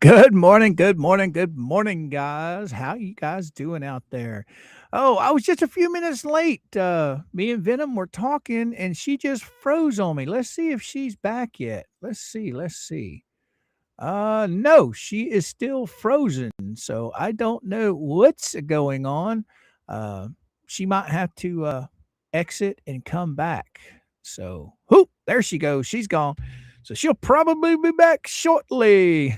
Good morning, guys. How you guys doing out there? Oh, I was just a few minutes late. Me and Venom were talking, and she just froze on me. Let's see if she's back yet. Let's see. No, she is still frozen, so I don't know what's going on. Uh, she might have to exit and come back. So, whoop, there she goes. She's gone. So she'll probably be back shortly.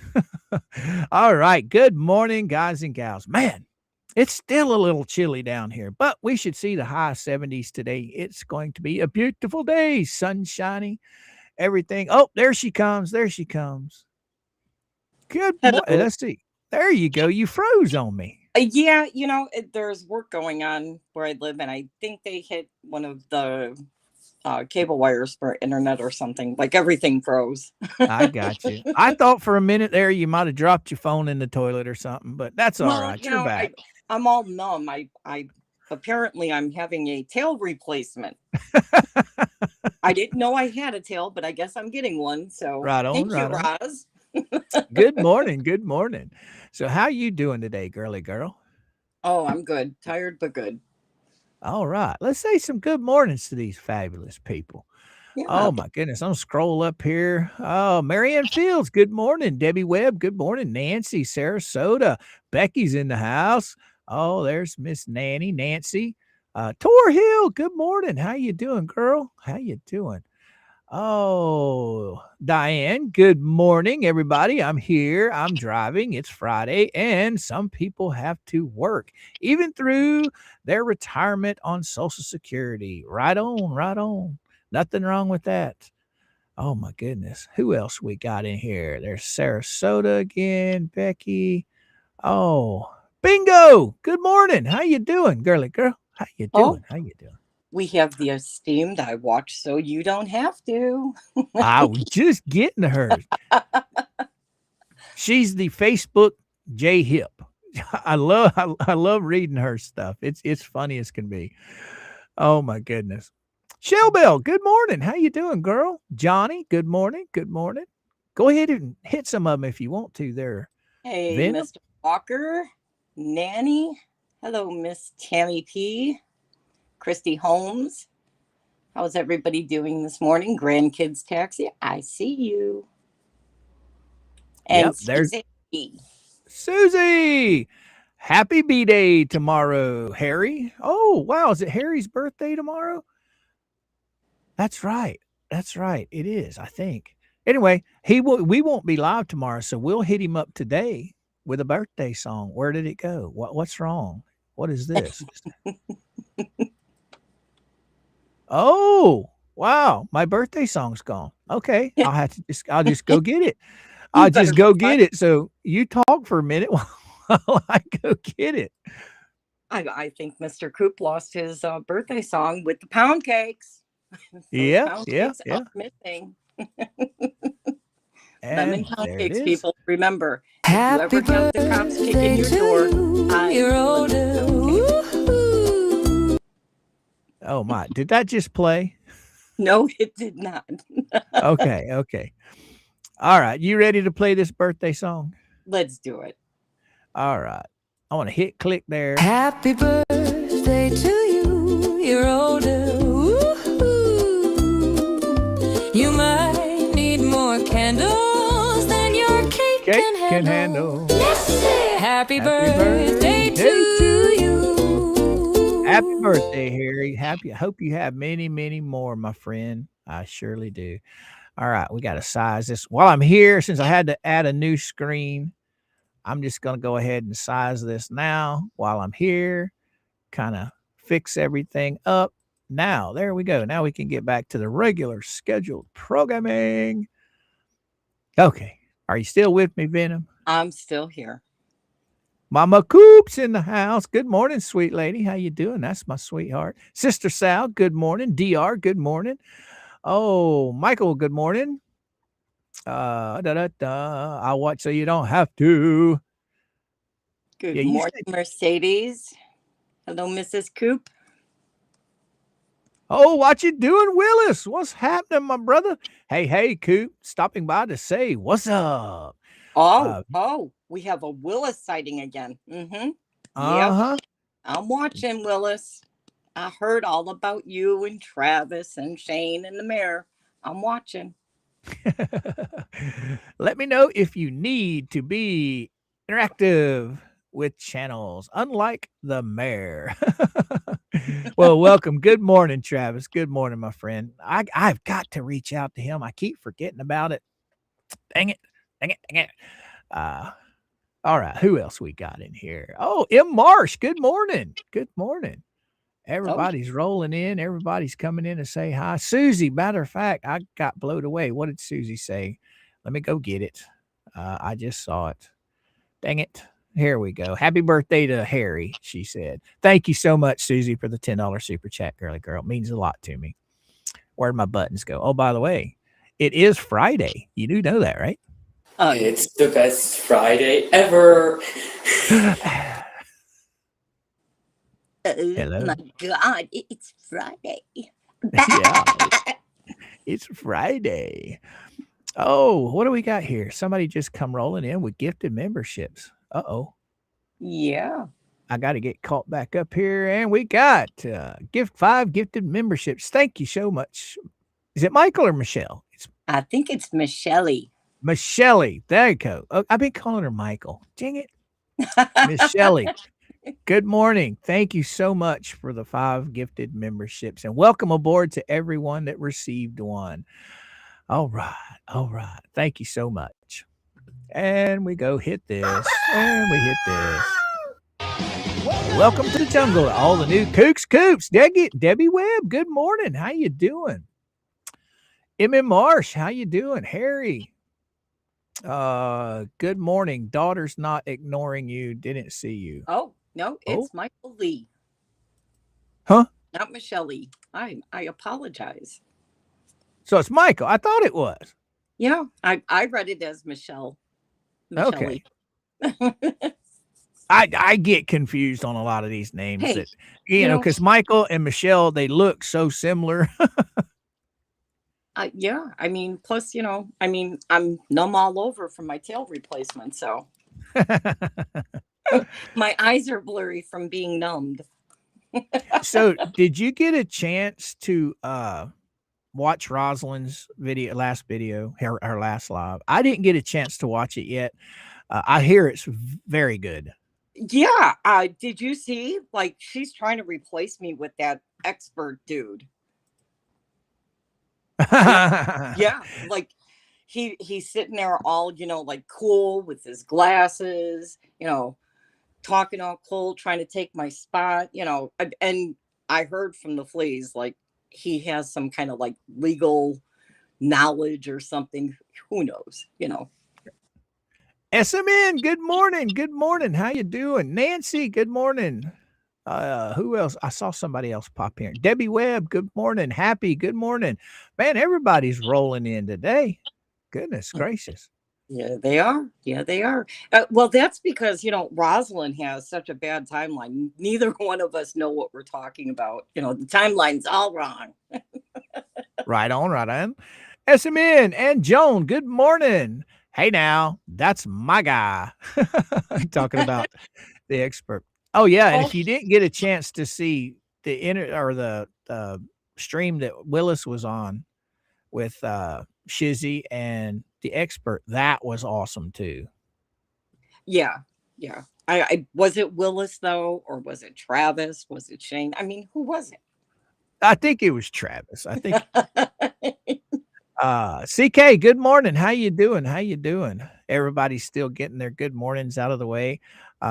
All right. Good morning, guys and gals. Man, it's still a little chilly down here, but we should see the high 70s today. It's going to be a beautiful day, sunshiny, everything. Oh, there she comes. There she comes. Good morning. Hello. Let's see. There you go. You froze on me. Yeah, there's work going on where I live, and I think they hit one of the cable wires for internet or something. Like everything froze. I got you. I thought for a minute there you might have dropped your phone in the toilet or something, but that's all Well, right. You're back. I'm all numb. I apparently I'm having a tail replacement. I didn't know I had a tail, but I guess I'm getting one. So Right on, thank you, right on. Roz. Good morning. Good morning. So how you doing today, girly girl? Oh, I'm good. Tired but good. All right. Let's say some good mornings to these fabulous people. Yeah. Oh my goodness. I'm scroll up here. Oh, Marianne Fields, good morning. Debbie Webb, good morning. Nancy, Sarasota. Becky's in the house. Oh, there's Miss Nancy. Tor Hill, good morning. How you doing, girl? How you doing? Oh, Diane, good morning, everybody. I'm here. I'm driving. It's Friday, and some people have to work, even through their retirement on Social Security. Right on, right on. Nothing wrong with that. Oh, my goodness. Who else we got in here? There's Sarasota again, Becky. Oh, Bingo. Good morning. How you doing, girly girl? How you Oh, doing? How you doing? we have the esteemed I watch so you don't have to. I was just getting to her. She's the Facebook J Hip. I love reading her stuff. It's funny as can be. Oh my goodness. Shellbell, good morning. How you doing, girl? Johnny, good morning. Good morning. Go ahead and hit some of them if you want to there. Hey, Venom. Mr. Walker, Nanny. Hello, Miss Tammy P. Christy Holmes. How's everybody doing this morning? Grandkids Taxi, I see you. And Yep, there's Susie. Susie. Happy B Day tomorrow, Harry. Oh, wow. Is it Harry's birthday tomorrow? That's right. That's right. It is, I think. Anyway, we won't be live tomorrow, so we'll hit him up today with a birthday song. Where did it go? What's wrong? What is this? Oh, wow. My birthday song's gone. Okay. I'll just go get it. You I'll better just go go find. get it. So you talk for a minute while I go get it. I think Mr. Coop lost his birthday song with the pound cakes. Those Yeah, pound yeah, cakes are yeah. missing. Lemon And pound there it cakes, is. people. Remember, if you Happy ever have the cops kick in birthday your to door, you. hide You're the lemon older. pound cakes. Woo-hoo. Oh my, did that just play? No, it did not. Okay, okay. All right, you ready to play this birthday song? Let's do it. All right. I want to hit click there. Happy birthday to you. You're older. Woo-hoo. You might need more candles than your cake Cake can can handle. handle. Let's say happy birthday to you. Happy birthday, Harry. I hope you have many, many more, my friend. I surely do. All right, we got to size this. While I'm here, since I had to add a new screen, I'm just going to go ahead and size this now while I'm here, kind of fix everything up. Now, there we go. Now we can get back to the regular scheduled programming. Okay. Are you still with me, Venom? I'm still here. Mama Coop's in the house. Good morning, sweet lady. How you doing? That's my sweetheart. Sister Sal, good morning. DR, good morning. Oh, Michael, good morning. I'll watch so you don't have to. Good Yeah, you morning, said. Mercedes. Hello, Mrs. Coop. Oh, what you doing, Willis? What's happening, my brother? Hey, Coop, stopping by to say what's up. We have a Willis sighting again. Mm-hmm. Yep. Uh-huh. I'm watching, Willis. I heard all about you and Travis and Shane and the mayor. I'm watching. Let me know if you need to be interactive with channels, unlike the mayor. Well, welcome. Good morning, Travis. Good morning, my friend. I've got to reach out to him. I keep forgetting about it. Dang it. Dang it. Dang it. All right. Who else we got in here? Oh, M. Marsh. Good morning. Good morning. Oh, Everybody's rolling in. Everybody's coming in to say hi. Susie, matter of fact, I got blown away. What did Susie say? Let me go get it. I just saw it. Dang it. Here we go. Happy birthday to Harry, she said. Thank you so much, Susie, for the $10 super chat, girly girl. It means a lot to me. Where'd my buttons go? Oh, by the way, it is Friday. You do know that, right? It's the best Friday ever. Hello. my God. It's Friday. Yeah, it's Friday. Oh, what do we got here? Somebody just come rolling in with gifted memberships. Uh-oh. Yeah. I got to get caught back up here. And we got 5 gifted memberships. Thank you so much. Is it Michael or Michelle? It's I think it's Michelle. Michelle. There you go. I've been calling her Michael. Dang it. Michelle. Good morning. Thank you so much for the 5 gifted memberships. And welcome aboard to everyone that received one. All right. All right. Thank you so much. And we go hit this. And we hit this. Welcome to the jungle. All the new coops. Debbie Webb. Good morning. How you doing? M. Marsh. How you doing? Harry. Good morning. Daughter's not ignoring you. Didn't see you. Oh, no, it's Michael Lee. Huh? Not Michelle Lee. I apologize. So it's Michael. I thought it was. Yeah, I read it as Michelle. Okay. I get confused on a lot of these names Hey, that, you know, because Michael and Michelle, they look so similar. Yeah, I mean, plus, I'm numb all over from my tail replacement, so my eyes are blurry from being numbed. So did you get a chance to watch Rosalind's last video, her last live? I didn't get a chance to watch it yet. I hear it's very good. Yeah, did you see? Like, she's trying to replace me with that expert dude. Yeah, like he's sitting there all, like cool with his glasses, talking all cool, trying to take my spot, and I heard from the fleas like he has some kind of like legal knowledge or something. Who knows, SMN, good morning. Good morning. How you doing? Nancy, good morning. Who else? I saw somebody else pop in. Debbie Webb, good morning. Happy, good morning. Man, everybody's rolling in today. Goodness gracious. Yeah, they are. Yeah, they are. Well, that's because, Rosalind has such a bad timeline. Neither one of us know what we're talking about. The timeline's all wrong. Right on, right on. SMN and Joan, good morning. Hey now, that's my guy. Talking about the expert. Oh yeah, and if you didn't get a chance to see the stream that Willis was on with Shizzy and the expert, that was awesome too. Yeah. I was it Willis though, or was it Travis? Was it Shane? I mean, who was it? I think it was Travis. I think CK, good morning. How you doing? How you doing? Everybody's still getting their good mornings out of the way.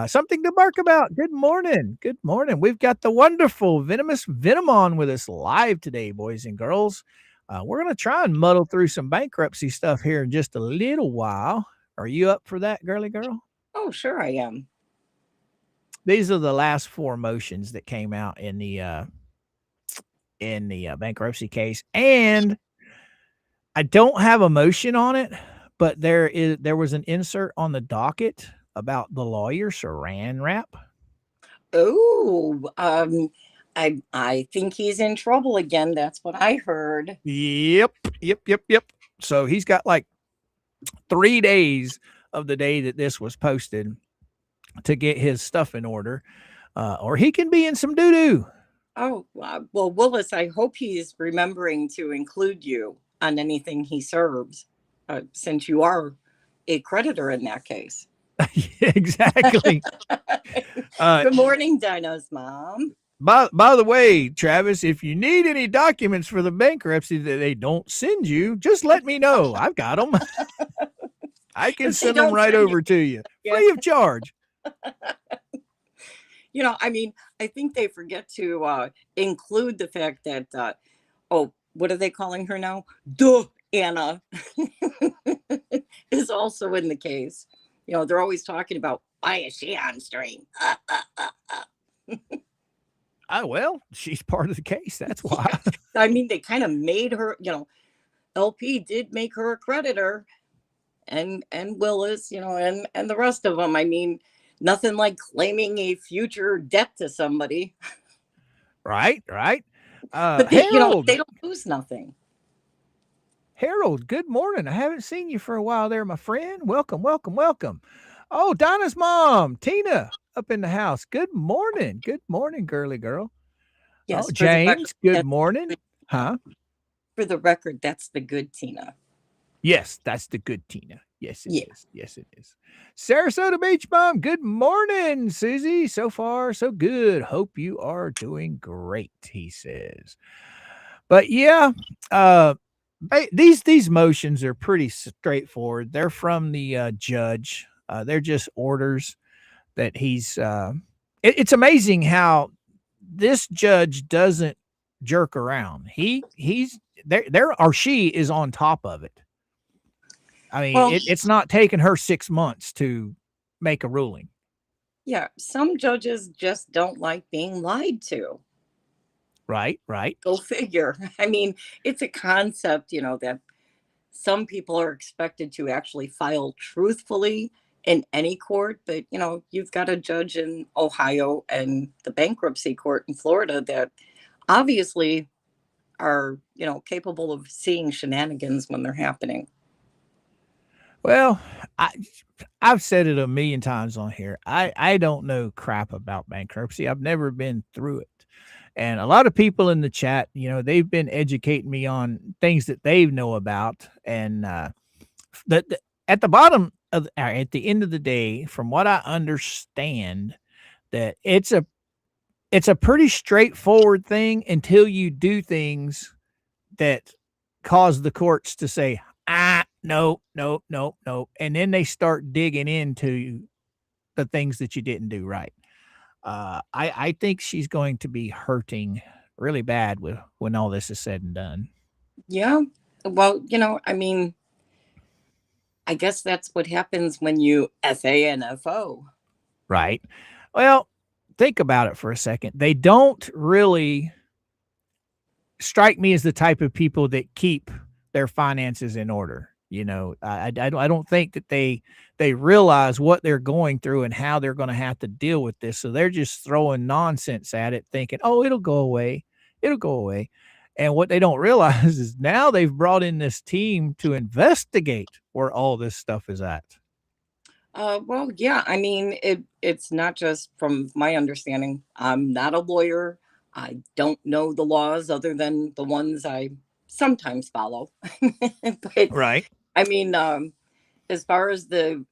Something to bark about. Good morning. Good morning. We've got the wonderful Venomous Venom on with us live today, boys and girls. We're going to try and muddle through some bankruptcy stuff here in just a little while. Are you up for that, girly girl? Oh, sure I am. These are the last 4 motions that came out in the bankruptcy case, and I don't have a motion on it, but there was an insert on the docket about the lawyer Saran Wrap. Oh, I think he's in trouble again. That's what I heard. Yep. So he's got like 3 days of the day that this was posted to get his stuff in order, or he can be in some doo doo. Oh, well, Willis, I hope he's remembering to include you on anything he serves, since you are a creditor in that case. Exactly. Good morning, Dinah's mom. By the way, Travis, if you need any documents for the bankruptcy that they don't send you, just let me know. I've got them. I can If they send them don't right send you, over to you, yeah, free of charge. I mean, I think they forget to include the fact that, oh, what are they calling her now? Duh, Anna is also in the case. They're always talking about why is she on stream? Oh, well, she's part of the case. That's why. Yeah. I mean, they kind of made her, LP did make her a creditor, and Willis, and the rest of them. I mean, nothing like claiming a future debt to somebody. Right. But Harold, they don't lose nothing. Harold, good morning. I haven't seen you for a while there, my friend. Welcome. Oh, Donna's mom, Tina, up in the house. Good morning, girly girl. Oh, Yes, James, good morning. Huh? For the record, that's the good Tina. Yes, that's the good Tina. Yes, it Yeah. is. Yes, it is. Sarasota Beach Mom, good morning, Susie. So far, so good. Hope you are doing great, he says. But yeah, these motions are pretty straightforward. They're from the judge. They're just orders that he's. It's amazing how this judge doesn't jerk around. He's there or she is on top of it. I mean, Well, it's not taking her 6 months to make a ruling. yeah, some judges just don't like being lied to. Right. Go figure. I mean, it's a concept, that some people are expected to actually file truthfully in any court, but you've got a judge in Ohio and the bankruptcy court in Florida that obviously are, capable of seeing shenanigans when they're happening. Well, I've said it a million times on here. I don't know crap about bankruptcy. I've never been through it. And a lot of people in the chat, they've been educating me on things that they know about. And at the bottom of at the end of the day, from what I understand, that it's a pretty straightforward thing until you do things that cause the courts to say, no. And then they start digging into the things that you didn't do right. I think she's going to be hurting really bad when all this is said and done. Yeah. Well, I mean, I guess that's what happens when you FA and FO. Right. Well, think about it for a second. They don't really strike me as the type of people that keep their finances in order. I don't think that they realize what they're going through and how they're going to have to deal with this. So they're just throwing nonsense at it, thinking, "Oh, it'll go away. It'll go away." And what they don't realize is now they've brought in this team to investigate where all this stuff is at. Well, yeah. I mean, it's not just from my understanding. I'm not a lawyer. I don't know the laws other than the ones I sometimes follow. But Right. I mean, as far as the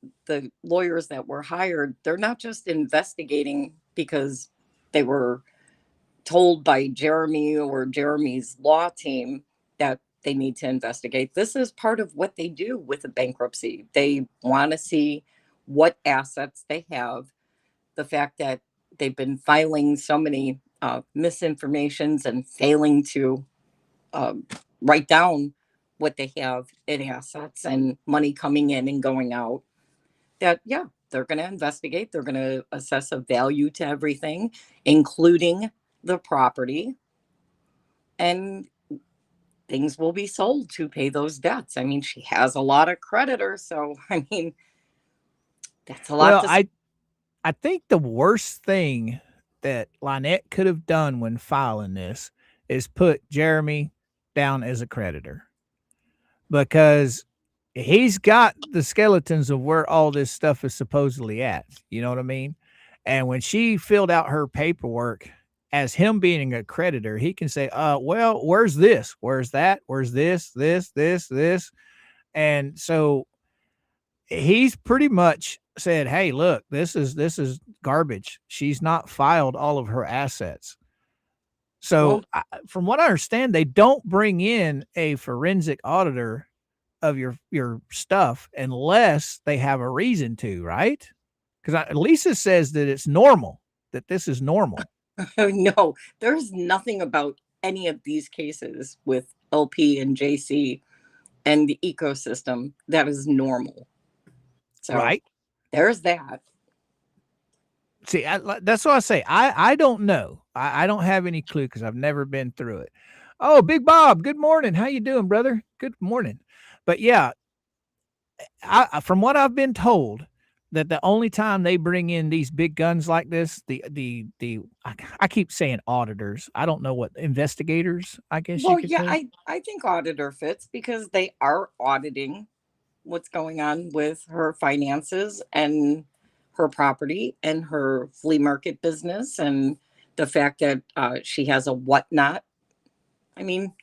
lawyers that were hired, they're not just investigating because they were told by Jeremy or Jeremy's law team that they need to investigate. This is part of what they do with a bankruptcy. They want to see what assets they have, the fact that they've been filing so many misinformations and failing to write down what they have in assets and money coming in and going out, that yeah, they're going to investigate. They're going to assess a value to everything, including the property, and things will be sold to pay those debts. I mean, she has a lot of creditors, so I mean, that's a lot Well, to I think the worst thing that Lynette could have done when filing this is put Jeremy down as a creditor, because he's got the skeletons of where all this stuff is supposedly at. You know what I mean? And when she filled out her paperwork as him being a creditor, he can say, well, where's this? Where's that? Where's this? And so he's pretty much said, hey, look, this is garbage. She's not filed all of her assets. So from what I understand, they don't bring in a forensic auditor of your stuff unless they have a reason to, right? Because Lisa says that it's normal, that this is normal. No, there's nothing about any of these cases with LP and JC and the ecosystem that is normal. So right. There's that. See, that's what I say. I don't know. I don't have any clue because I've never been through it. Oh, Big Bob, good morning. How you doing, brother? Good morning. But yeah, from what I've been told, that the only time they bring in these big guns like this, I keep saying auditors. I don't know what investigators, I guess you could say. I think auditor fits because they are auditing what's going on with her finances and her property and her flea market business and the fact that she has a whatnot. I mean,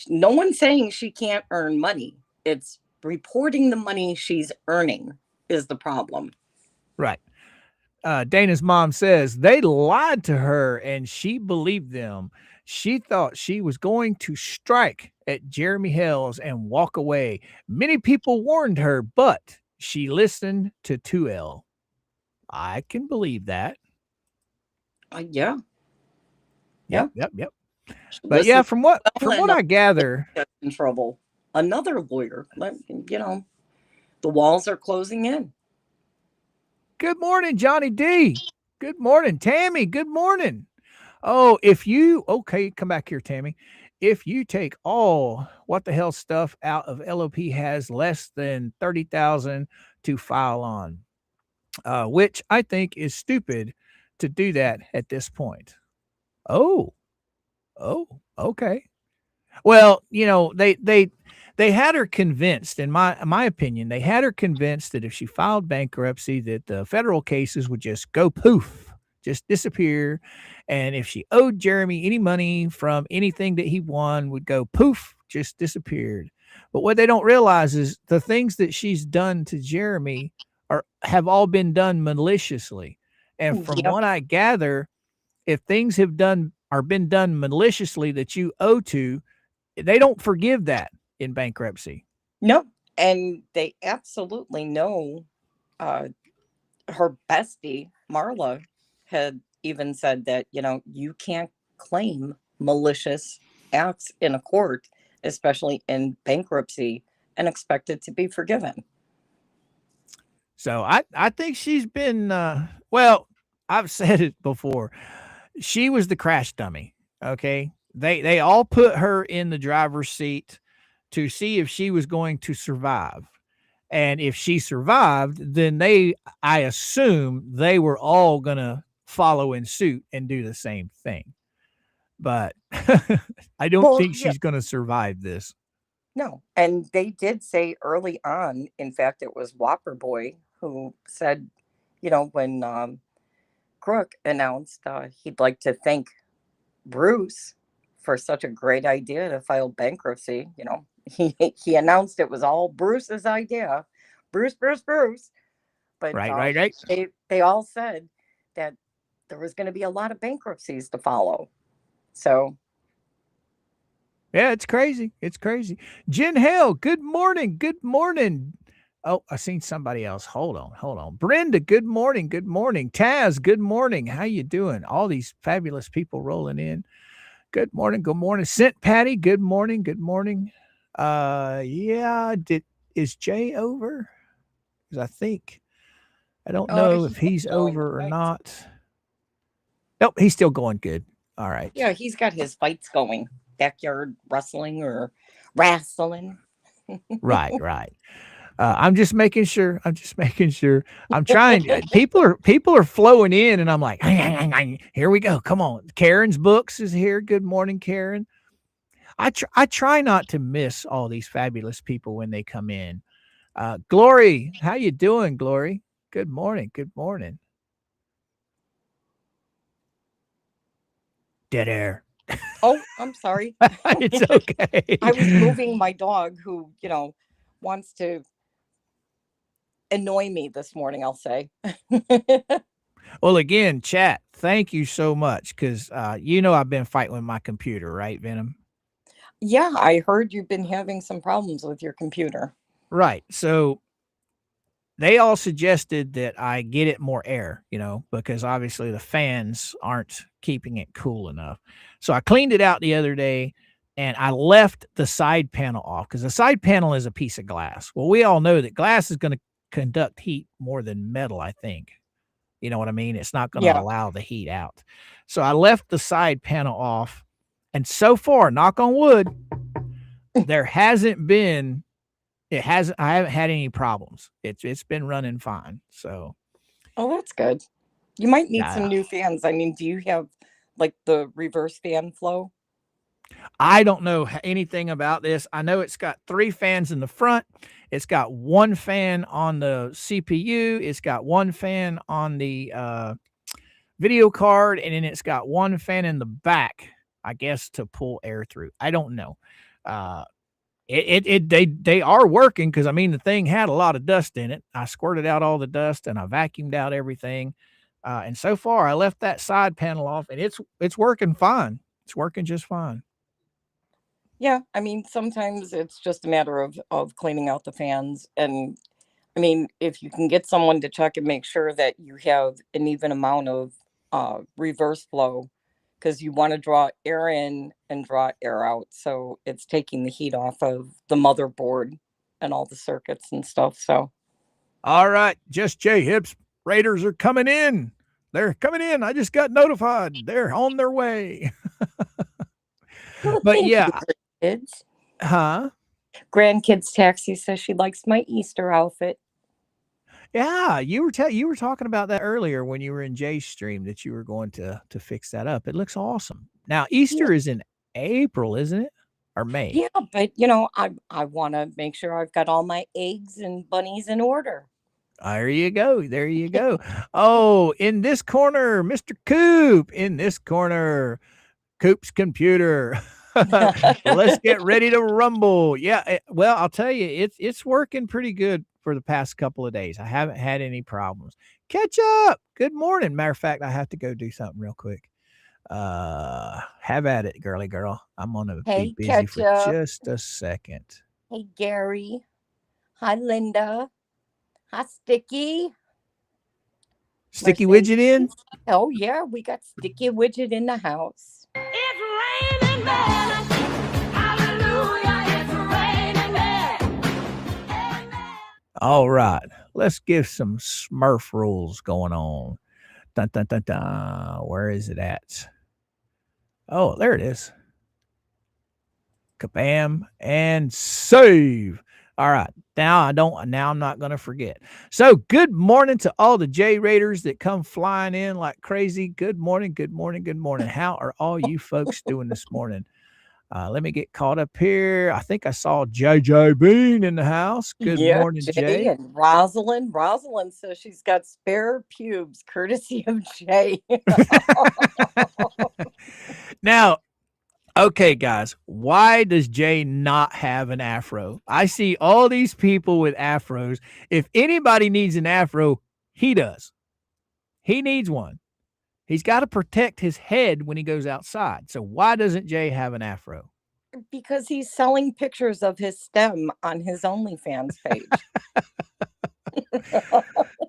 no one's saying she can't earn money. It's reporting the money she's earning is the problem. Right. Dana's mom says they lied to her and she believed them. She thought she was going to strike at Jeremy Hales and walk away. Many people warned her, but she listened to 2L. I can believe that. Yeah. Yep. But yeah, from what I gather, in trouble. Another lawyer, the walls are closing in. Good morning, Johnny D. Good morning, Tammy. Good morning. Oh, come back here, Tammy. If you take all what the hell stuff out of LOP has less than 30,000 to file on, which I think is stupid to do that at this point. Oh, okay. Well, they had her convinced, in my opinion, they had her convinced that if she filed bankruptcy, that the federal cases would just go poof, just disappear. And if she owed Jeremy any money from anything that he won, would go poof, just disappeared. But what they don't realize is the things that she's done to Jeremy have all been done maliciously. And from what I gather, if things have been done maliciously that you owe to, they don't forgive that in bankruptcy. No, and they absolutely know. Her bestie Marla had even said that you can't claim malicious acts in a court, especially in bankruptcy, and expect it to be forgiven. So I think she's been well, I've said it before. She was the crash dummy. Okay. They all put her in the driver's seat to see if she was going to survive. And if she survived, then I assume they were all going to follow in suit and do the same thing. But I don't think she's going to survive this. No. And they did say early on, in fact, it was Whopper Boy who said, when Crook announced he'd like to thank Bruce for such a great idea to file bankruptcy. He announced it was all Bruce's idea. Bruce. But right. They all said that there was going to be a lot of bankruptcies to follow. So yeah, it's crazy. Jen Hale, good morning. Oh, I seen somebody else. Hold on. Brenda, good morning. Taz, good morning. How you doing? All these fabulous people rolling in. Good morning. Sent Patty, good morning. Yeah, is Jay over? Because I don't know if he's over or not. Nope, he's still going good. All right. Yeah, he's got his fights going. Backyard wrestling or wrestling. Right. I'm just making sure. I'm trying. People are flowing in, and I'm like, here we go. Come on. Karen's Books is here. Good morning, Karen. I try not to miss all these fabulous people when they come in. Glory, how you doing, Glory? Good morning. Good morning. Dead air. Oh, I'm sorry. It's okay. I was moving my dog who, wants to annoy me this morning, I'll say. Well, again, chat, thank you so much because I've been fighting with my computer, right, Venom? Yeah, I heard you've been having some problems with your computer. Right. So they all suggested that I get it more air, because obviously the fans aren't keeping it cool enough. So I cleaned it out the other day and I left the side panel off because the side panel is a piece of glass. Well, we all know that glass is going to conduct heat more than metal, I think. You know what I mean? It's not going to Yeah. allow the heat out. So I left the side panel off. And so far, knock on wood, there hasn't been I haven't had any problems. It's been running fine. So Oh, that's good. You might need yeah, some new fans. I mean, do you have like the reverse fan flow? I don't know anything about this. I know it's got 3 fans in the front. It's got 1 fan on the CPU. It's got 1 fan on the video card, and then it's got 1 fan in the back, I guess, to pull air through. I don't know. They are working because I mean the thing had a lot of dust in it. I squirted out all the dust and I vacuumed out everything. And so far I left that side panel off and it's working fine. It's working just fine. Yeah, I mean, sometimes it's just a matter of cleaning out the fans. And I mean, if you can get someone to check and make sure that you have an even amount of reverse flow, because you want to draw air in and draw air out. So it's taking the heat off of the motherboard and all the circuits and stuff. So, All right, just J Hips Raiders are coming in. They're coming in. I just got notified. They're on their way. well, But thank you, yeah, kids. huh? Grandkids Taxi says she likes my Easter outfit. Yeah, you were talking about that earlier when you were in Jay's stream that you were going to fix that up. It looks awesome. Now Yeah, Easter is in April, isn't it? Or May? yeah, but I want to make sure I've got all my eggs and bunnies in order. There you go. There you go. Oh, in this corner, Mr. Coop. In this corner, Coop's computer. Let's get ready to rumble. Yeah. Well, I'll tell you, it's working pretty good for the past couple of days. I haven't had any problems. Catch up. Good morning. Matter of fact, I have to go do something real quick. Have at it, girly girl. I'm gonna be Hey, busy for ketchup. just a second. Hey, Gary. Hi, Linda. Hi, Sticky. Sticky widget in. Mercedes. Oh, yeah, we got Sticky Widget in the house. It's raining men. Hallelujah, it's raining men. Amen. All right, let's get some Smurf rules going on. Dun, dun, dun, dun. Where is it at? Oh, there it is. Kabam and save. All right. Now I'm not going to forget. So good morning to all the J Raiders that come flying in like crazy. Good morning. Good morning. Good morning. How are all you folks doing this morning? Let me get caught up here. I think I saw JJ Bean in the house. Good Yeah, morning, Jay Jay. and Rosalind. Rosalind says she's got spare pubes, courtesy of Jay. Now, okay, guys, why does Jay not have an afro? I see all these people with afros. If anybody needs an afro, he does. He needs one. He's got to protect his head when he goes outside. So why doesn't Jay have an afro? Because he's selling pictures of his stem on his OnlyFans page.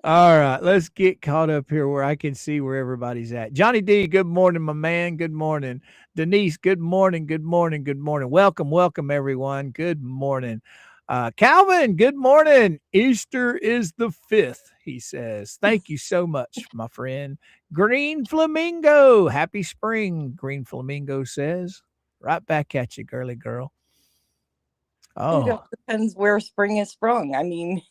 All right, let's get caught up here where I can see where everybody's at. Johnny D, good morning, my man. Good morning. Denise, good morning. Good morning. Good morning. Welcome, welcome, everyone. Good morning. Calvin, good morning. Easter is the 5th, he says. Thank you so much, my friend. Green Flamingo, happy spring, Green Flamingo says. Right back at you, girly girl. It Oh, all depends where spring is sprung. I mean,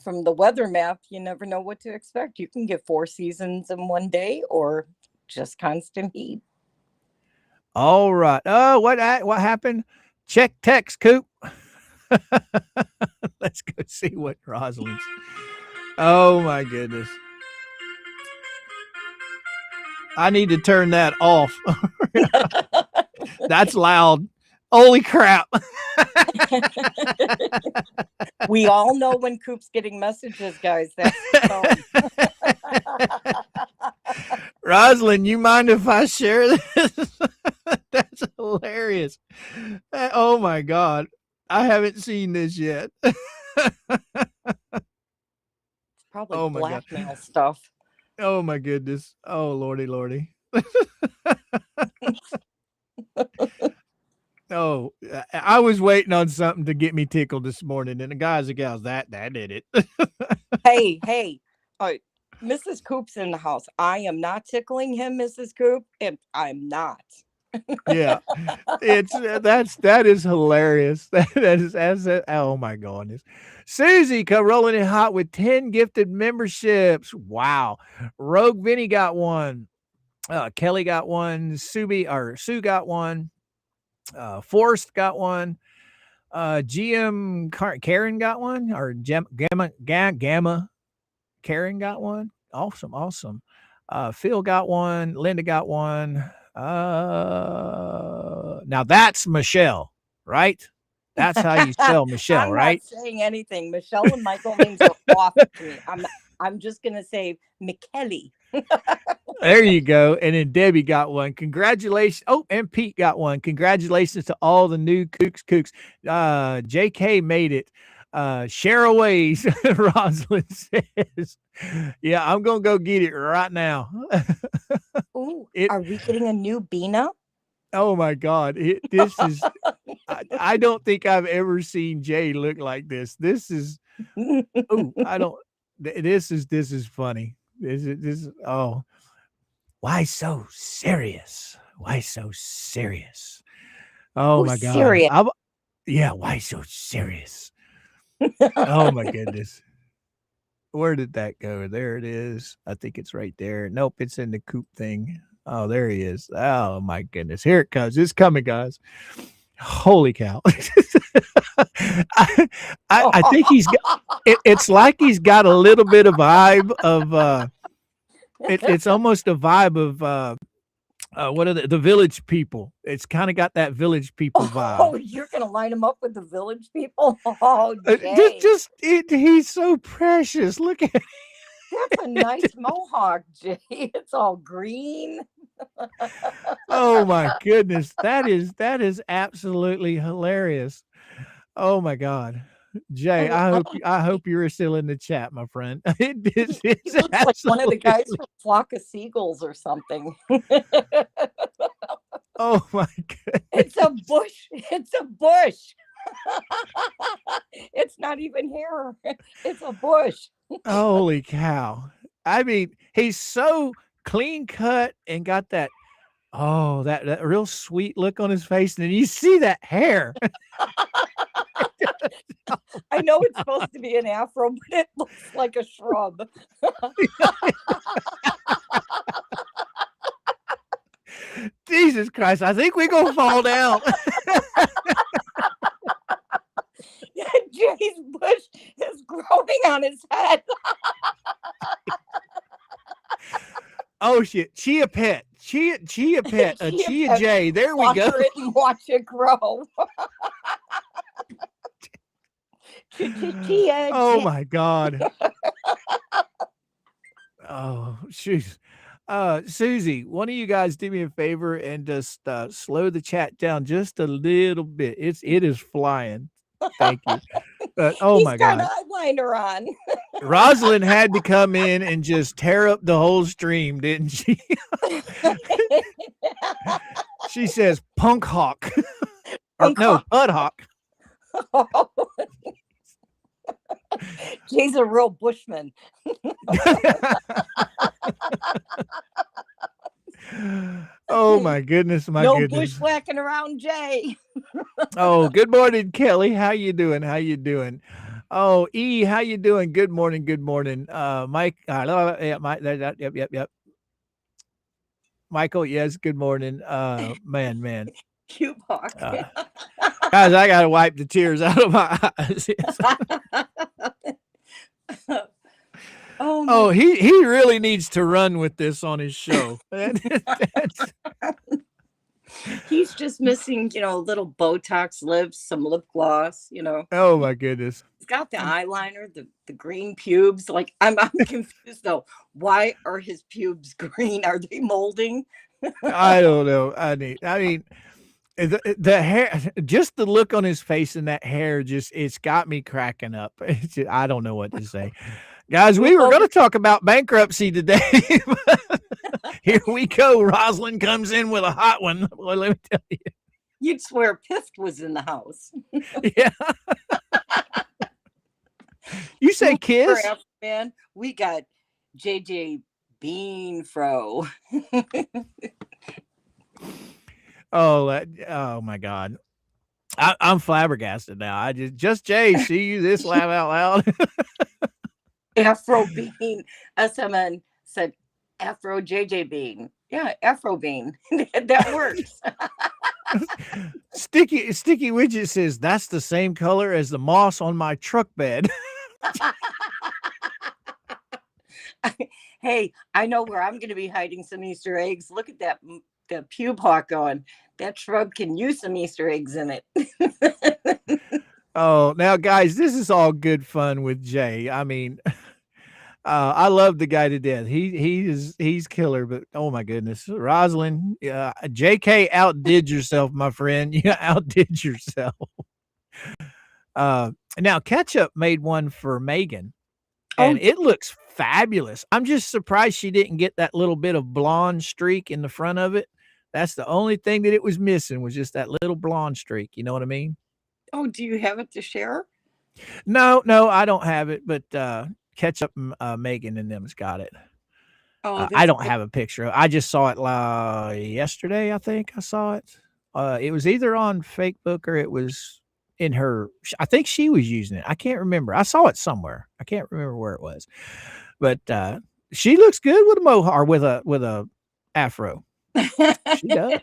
from the weather map, you never know what to expect. You can get 4 seasons in one day or just constant heat. All right. Oh, what happened? Check text, Coop. Let's go see what Rosalind's. Oh my goodness. I need to turn that off. That's loud. Holy crap. We all know when Coop's getting messages, guys. That's the tone. Rosalind, you mind if I share this? That's hilarious. Oh my God. I haven't seen this yet. Probably Oh my God. blackmail stuff. Oh my goodness. Oh Lordy, Lordy. Oh, I was waiting on something to get me tickled this morning, and the guys and gals, that did it. Hey. All right. Mrs. Coop's in the house. I am not tickling him, Mrs. Coop, and I'm not. Yeah, it's that is hilarious. That is as oh my goodness. Susie come rolling in hot with 10 gifted memberships. Wow. Rogue Vinny got one. Kelly got one. Sue got one. Forrest got one. Karen got one, or Gamma Karen got one. Awesome. Phil got one. Linda got one. Now that's Michelle, right? That's how you spell Michelle, I'm right? not saying anything. Michelle and Michael names are off to me. I'm just gonna say McKelly. There you go. And then Debbie got one. Congratulations. Oh, and Pete got one. Congratulations to all the new kooks. JK made it. Share aways, Rosalind says. Yeah, I'm gonna go get it right now. Ooh, are we getting a new Bina? Oh my God. This is I don't think I've ever seen Jay look like this. This is this is funny. This is oh. Why so serious? Why so serious? Oh my God. Serious? Yeah, why so serious? Oh my goodness. Where did that go? There it is. I think it's right there. Nope, it's in the Coop thing. Oh, there he is. Oh my goodness. Here it comes. It's coming, guys. Holy cow. I think he's got it's like he's got a little bit of vibe of it's almost a vibe of what are the Village People? It's kind of got that Village People vibe. Oh, you're gonna line him up with the Village People? Oh, Jay. He's so precious. Look at That's a nice mohawk, Jay. It's all green. Oh my goodness, that is absolutely hilarious. Oh my God. Jay, I hope you're still in the chat, my friend. It's like one of the guys from Flock of Seagulls or something. Oh my goodness. It's a bush. It's a bush. It's not even hair. It's a bush. Holy cow. I mean, he's so clean cut and got that that real sweet look on his face, and then you see that hair. I know it's supposed to be an afro, but it looks like a shrub. Jesus Christ, I think we're gonna fall down. Jay's bush is growing on his head. Oh shit, Chia Pet. Chia Pet, a Chia J. There we go. Water it and watch it grow. Chia. Oh my God. Oh, jeez. Susie, one of you guys do me a favor and just slow the chat down just a little bit. It is flying. Thank you. Oh my God. He's got eyeliner on. Rosalind had to come in and just tear up the whole stream, didn't she? She says punk hawk. Or no, bud hawk. Jay's a real bushman. Oh my goodness, no bushwhacking around Jay. Oh, good morning, Kelly. How you doing? Oh, E, how you doing? Good morning. Mike, yeah, Mike, yep. Michael, yes, good morning. Man. Cube Hawk. Uh, guys, I gotta wipe the tears out of my eyes. Oh my! Oh, he really needs to run with this on his show. That's, He's just missing, little Botox lips, some lip gloss. oh my goodness. He's got the eyeliner, the green pubes. Like I'm confused though. Why are his pubes green? Are they molding? I don't know. I mean, the hair, just the look on his face and that hair, it's got me cracking up. I don't know what to say. Guys, we were going to talk about bankruptcy today. Here we go. Rosalind comes in with a hot one. Well, let me tell you. You'd swear Pift was in the house. Yeah. You say kiss? Man, we got JJ Bean Fro. Oh my God. I'm flabbergasted now. I just Jay, see you this laugh out loud. Afro Bean. SMN said Afro JJ Bean. Yeah, Afro Bean. That works. Sticky Widget says that's the same color as the moss on my truck bed. Hey, I know where I'm going to be hiding some Easter eggs. Look at that pube hawk going. That shrub can use some Easter eggs in it. Oh, now guys, this is all good fun with Jay. I mean, I love the guy to death. He's killer, but oh my goodness, Rosalind, JK outdid yourself, my friend. You outdid yourself. Now Ketchup made one for Megan, and it looks fabulous. I'm just surprised she didn't get that little bit of blonde streak in the front of it. That's the only thing that it was missing, was just that little blonde streak. You know what I mean? Oh, do you have it to share? No, I don't have it, but Ketchup, Megan and them's got it. I don't have a picture of it. I just saw it yesterday, I think I saw it. It was either on Facebook or it was in her, I think she was using it. I can't remember. I saw it somewhere. I can't remember where it was. But she looks good with a mohawk, or with a afro. She does.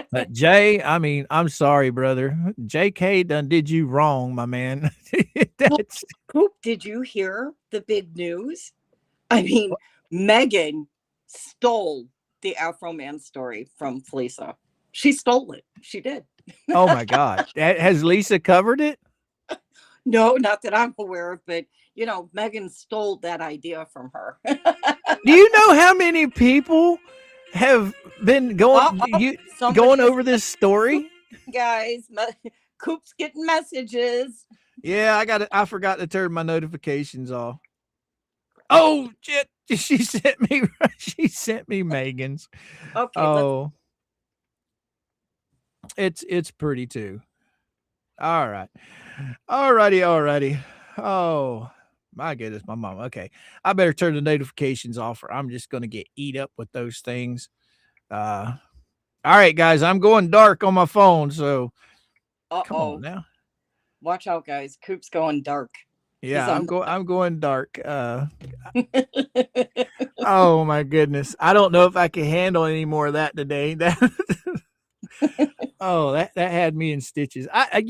But Jay, I mean, I'm sorry, brother. JK done did you wrong, my man. Coop, did you hear the big news? I mean, Megan stole the Afro Man story from Felisa. She stole it. She did. Oh my God. Has Lisa covered it? No, not that I'm aware of, but Megan stole that idea from her. Do you know how many people have been going over this story? Guys, Coop's getting messages. Yeah, I forgot to turn my notifications off. Oh shit. She sent me Megan's. Okay. Oh. It's pretty too. All right. Alrighty. Oh my goodness, my mom. Okay. I better turn the notifications off, or I'm just gonna get eat up with those things. All right, guys, I'm going dark on my phone, so come on now. Watch out, guys. Coop's going dark. Yeah, I'm going dark. Oh my goodness. I don't know if I can handle any more of that today. Oh, that had me in stitches. I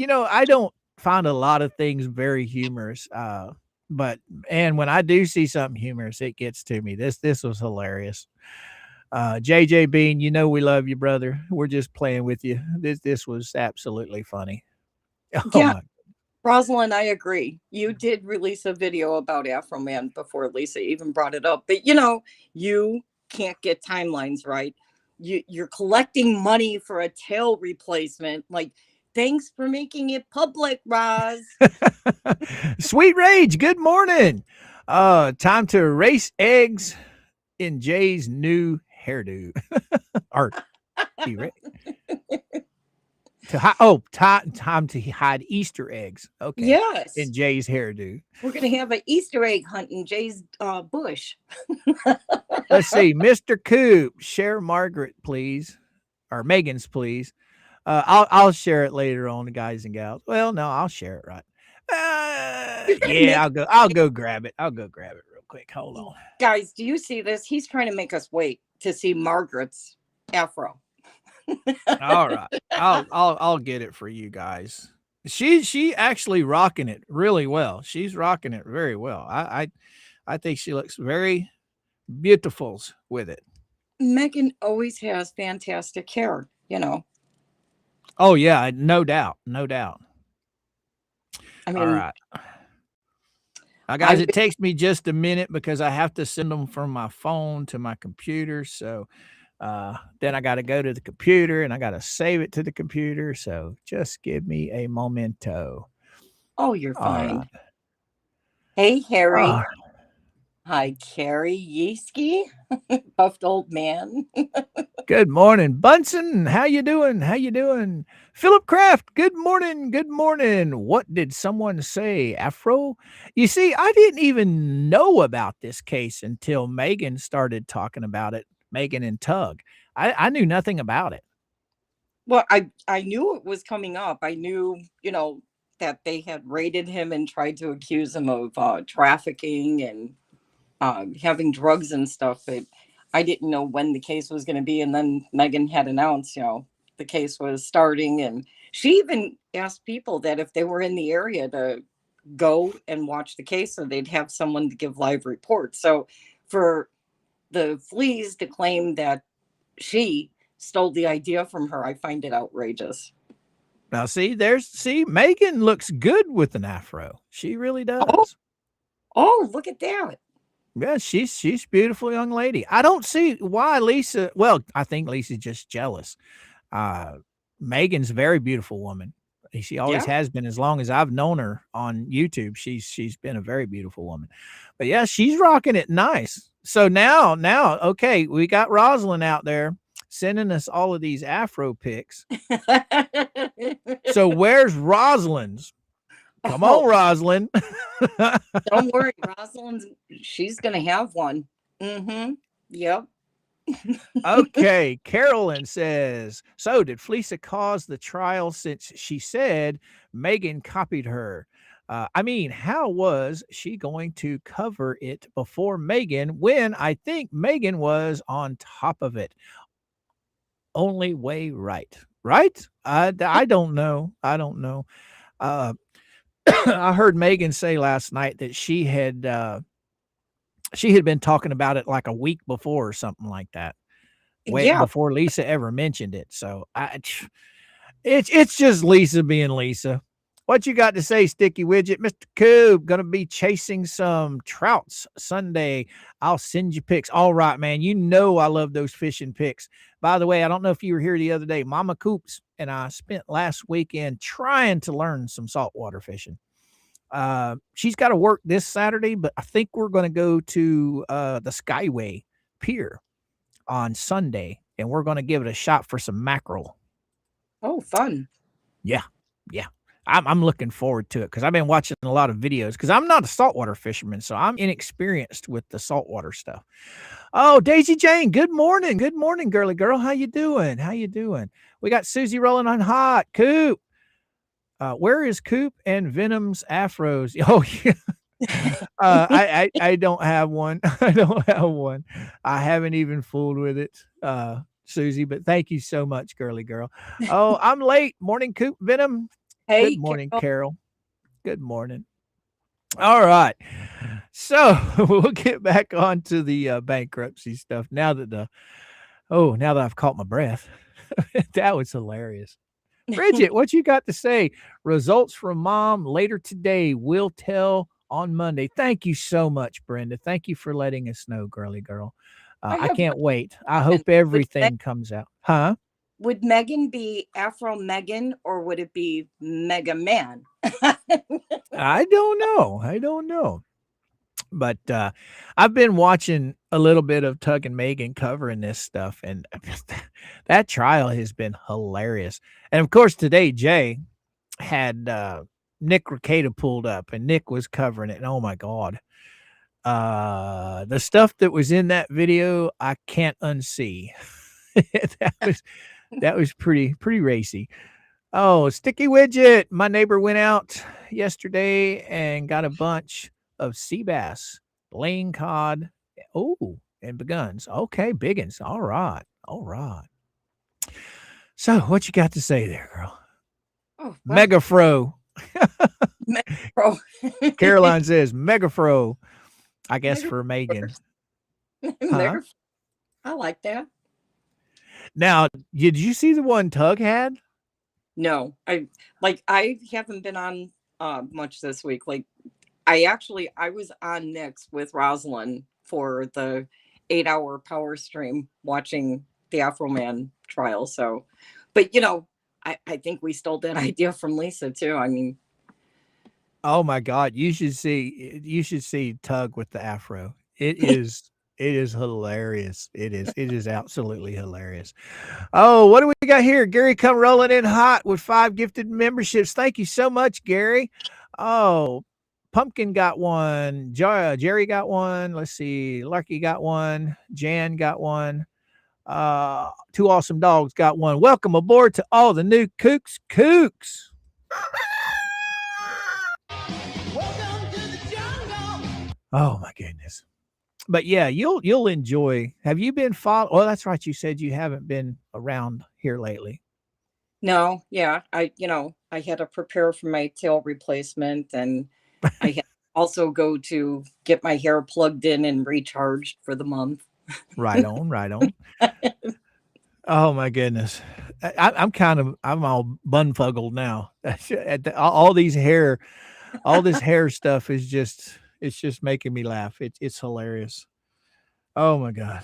don't find a lot of things very humorous. But when I do see something humorous, it gets to me. This was hilarious. JJ Bean, we love you, brother. We're just playing with you. This was absolutely funny. Oh, yeah. Rosalind, I agree. You did release a video about Afro Man before Lisa even brought it up. But you can't get timelines right. You're collecting money for a tail replacement. Like, thanks for making it public, Roz. Sweet Rage, good morning. Time to erase eggs in Jay's new hairdo. Or time to hide Easter eggs. Okay. Yes. In Jay's hairdo. We're gonna have an Easter egg hunt in Jay's bush. Let's see, Mr. Coop, share Margaret, please, or Megan's, please. I'll share it later on, guys and gals. Well, no, I'll share it right. Yeah, I'll go grab it. I'll go grab it real quick. Hold on, guys. Do you see this? He's trying to make us wait. to see Margaret's afro. All right. I'll get it for you guys. She actually rocking it really well. She's rocking it very well. I think she looks very beautiful with it. Megan always has fantastic hair, Oh yeah, no doubt. No doubt. I All mean, right. Guys, I it takes me just a minute because I have to send them from my phone to my computer. So then I got to go to the computer and I got to save it to the computer. So just give me a momento. oh, you're All fine. right. Hey, Harry. Oh, Hi, Carrie Yeeski, buffed old man. good morning, Bunsen. How you doing? How you doing? Philip Kraft, good morning. Good morning. What did someone say, Afro? You see, I didn't even know about this case until Megan started talking about it, Megan and Tug. I knew nothing about it. Well, I knew it was coming up. I knew, that they had raided him and tried to accuse him of trafficking and having drugs and stuff. But I didn't know when the case was going to be. And then Megan had announced, the case was starting. And she even asked people that if they were in the area to go and watch the case so they'd have someone to give live reports. So for the Fleas to claim that she stole the idea from her, I find it outrageous. Now, see, Megan looks good with an afro. She really Oh, does. oh, look at that. Yeah, she's a beautiful young lady. I don't see why Lisa. Well, I think Lisa's just jealous. Uh, Megan's a very beautiful woman. She always Yeah. has been as long as I've known her on YouTube. She's been a very beautiful woman. But yeah, she's rocking it nice. So now, okay, we got Rosalind out there sending us all of these afro pics. So where's Rosalind's? Come on, Rosalind. Don't worry, Rosalind's she's gonna have one. Mm-hmm. Yep. Okay, Carolyn says, so did Fleesa cause the trial since she said Megan copied her? I mean, how was she going to cover it before Megan when I think Megan was on top of it? Only way right. Right? I don't know. I don't know. Uh, I heard Megan say last night that she had been talking about it like a week before or something like that. Way Yeah. before Lisa ever mentioned it. So it's just Lisa being Lisa. What you got to say, Sticky Widget? Mr. Coob, gonna be chasing some trouts Sunday. I'll send you pics. All right, man. You know I love those fishing pics. By the way, I don't know if you were here the other day. Mama Coops and I spent last weekend trying to learn some saltwater fishing. She's got to work this Saturday, but I think we're going to go to the Skyway Pier on Sunday, and we're going to give it a shot for some mackerel. Oh, fun. Yeah. I'm looking forward to it because I've been watching a lot of videos because I'm not a saltwater fisherman, so I'm inexperienced with the saltwater stuff. Oh, Daisy Jane, good morning. Good morning, girly girl. How you doing? How you doing? We got Susie rolling on hot. Coop. Where is Coop and Venom's afros? Oh, yeah. I don't have one. I don't have one. I haven't even fooled with it, Susie, but thank you so much, girly girl. Oh, I'm late. Morning, Coop Venom. Hey, Good morning, Carol. Carol. Good morning. All right. So we'll get back on to the bankruptcy stuff now that I've caught my breath. That was hilarious. Bridget, what you got to say? Results from mom later today. We'll tell on Monday. Thank you so much, Brenda. Thank you for letting us know, girly girl. I have can't one wait. I question. hope everything comes out. Huh? Would Megan be Afro Megan or would it be Mega Man? I don't know. I don't know. But I've been watching a little bit of Tug and Megan covering this stuff, and that trial has been hilarious. And of course, today Jay had Nick Rekieta pulled up, and Nick was covering it. And oh my God, the stuff that was in that video, I can't unsee. that was pretty racy. Oh, Sticky Widget. My neighbor went out yesterday and got a bunch of sea bass, laying cod. Oh, and beguns. Okay, biggins. All right. All right. So, what you got to say there, girl? Oh, well, Mega fro. Pro. Caroline says mega fro. I guess Mega for Megan. Huh? Mega. I like that. Now, did you see the one Tug had? No, I haven't been on much this week. Like I was on Nick's with Rosalind for the 8 hour power stream watching the Afro Man trial. So, but I think we stole that idea from Lisa too. I mean, Oh my God, you should see Tug with the afro. It is hilarious. It is absolutely hilarious. Oh, what do we got here? Gary come rolling in hot with 5 gifted memberships. Thank you so much, Gary. Oh, Pumpkin got one. Jerry got one. Let's see. Larky got one. Jan got one. Two awesome dogs got one. Welcome aboard to all the new kooks. Oh my goodness. But yeah, you'll enjoy. Have you been follow? Well, that's right. You said you haven't been around here lately. no, yeah, I had to prepare for my tail replacement, and I had to also go to get my hair plugged in and recharged for the month. Right on, right on. Oh my goodness. I'm all bunfuggled now. All this hair stuff is just making me laugh. It's hilarious. Oh my God.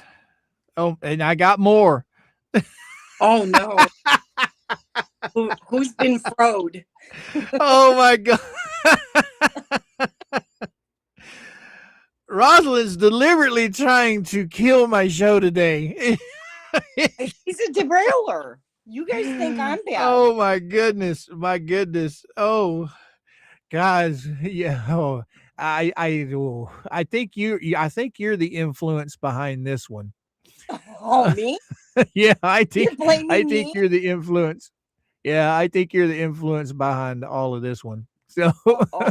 Oh, and I got more. Oh no. Who's been froed? Oh my God. Rosalind's deliberately trying to kill my show today. He's a derailer. You guys think I'm bad. Oh my goodness. My goodness. Oh, guys. Yeah. Oh, I think you're the influence behind this one. Oh, me? Yeah, You're blaming I me? think you're the influence. Yeah, I think you're the influence behind all of this one. So Oh,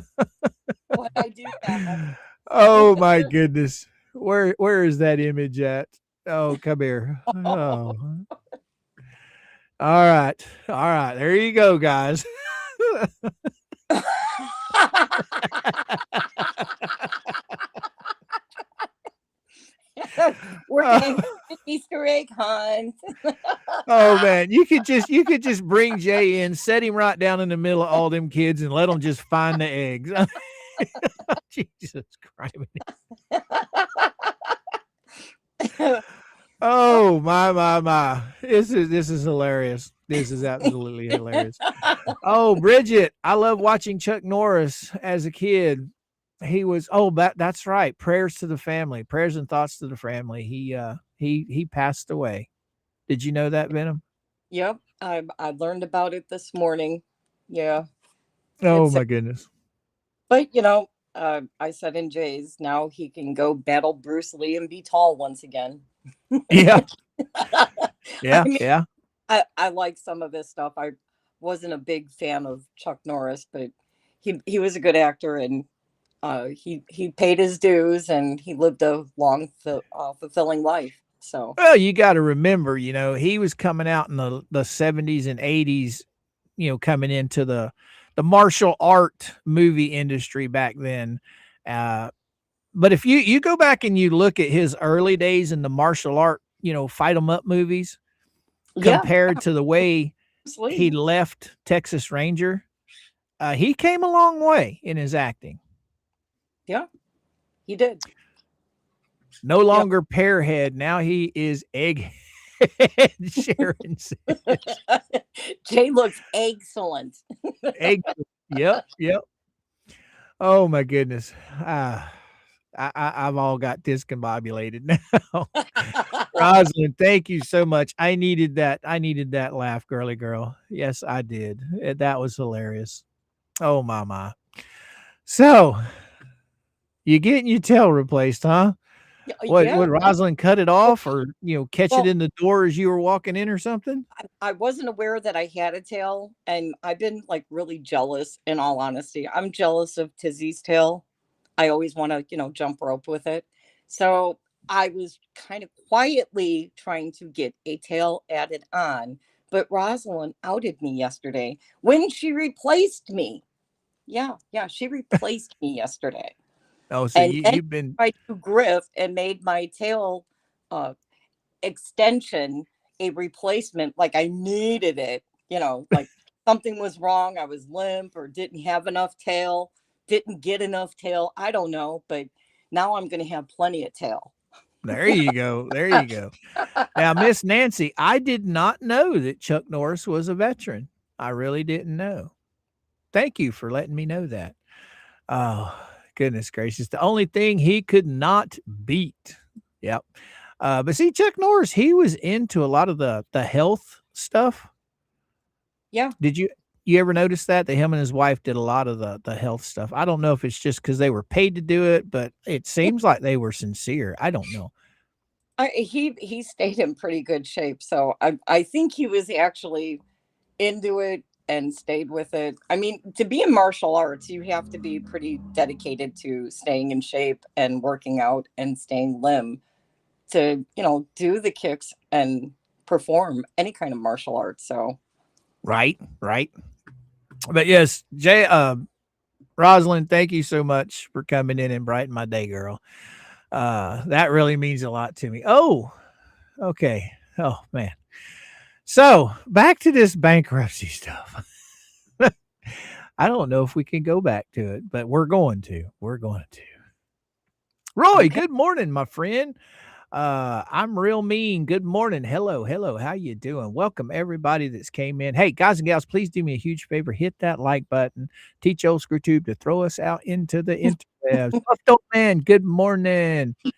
what I do now? oh my goodness. Where is that image at? Oh, come here. Oh. All right. All right. There you go, guys. We're gonna have an Easter egg hunt. Oh man, you could just bring Jay in, set him right down in the middle of all them kids, and let them just find the eggs. Jesus Christ! Oh my! This is hilarious. This is absolutely hilarious. Oh, Bridget, I love watching Chuck Norris as a kid. He was that's right. Prayers to the family, prayers and thoughts to the family. He passed away. Did you know that, Venom? Yep, I learned about it this morning. Yeah, Oh it's my goodness. but I said in Jay's now he can go battle Bruce Lee and be tall once again. Yeah, I yeah, mean, yeah. I like some of his stuff. I wasn't a big fan of Chuck Norris, but he was a good actor, and he paid his dues, and he lived a long, fulfilling life. So Well, you got to remember, he was coming out in the 70s and 80s, coming into the martial art movie industry back then. But if you go back and you look at his early days in the martial art, fight 'em up movies, yeah, compared to the way Bruce Lee. he left Texas Ranger, he came a long way in his acting. Yeah, he did. No Yeah. longer pearhead, now he is egghead. Sharon says. Jay looks excellent. Egg. Yep, yep. Oh my goodness. I've all got discombobulated now. Rosalind, thank you so much. I needed that. I needed that laugh, girly girl. Yes, I did. That was hilarious. Oh my. So you getting your tail replaced, huh? What Yeah. would Rosalind cut it off or catch Well, it in the door as you were walking in or something? I wasn't aware that I had a tail, and I've been like really jealous. In all honesty, I'm jealous of Tizzy's tail. I always want to, jump rope with it. So I was kind of quietly trying to get a tail added on, but Rosalind outed me yesterday when she replaced me. Yeah, she replaced me yesterday. Oh, so And then you've been tried to grift and made my tail uh, extension a replacement like I needed it, like something was wrong. I was limp or didn't have enough tail, didn't get enough tail. I don't know, but now I'm going to have plenty of tail. there you go. There you go. Now, Miss Nancy, I did not know that Chuck Norris was a veteran. I really didn't know. Thank you for letting me know that. Oh, goodness gracious. The only thing he could not beat. Yep. But see, Chuck Norris, he was into a lot of the health stuff. Yeah. Did you ever notice that him and his wife did a lot of the health stuff? I don't know if it's just because they were paid to do it, but it seems like they were sincere. I don't know. He stayed in pretty good shape, so I think he was actually into it and stayed with it. I mean, to be in martial arts, you have to be pretty dedicated to staying in shape and working out and staying limb to, do the kicks and perform any kind of martial arts. So, Right. But yes, Rosalind, thank you so much for coming in and brighten my day, girl. That really means a lot to me. Oh, okay. Oh man. So back to this bankruptcy stuff. I don't know if we can go back to it, but we're going to. We're going to. Roy, okay. good morning, my friend. I'm real mean. Good morning. Hello. How you doing? Welcome everybody that's came in. Hey, guys and gals, please do me a huge favor. Hit that like button. Teach old ScrewTube to throw us out into the interwebs. Buffalo man, good morning. He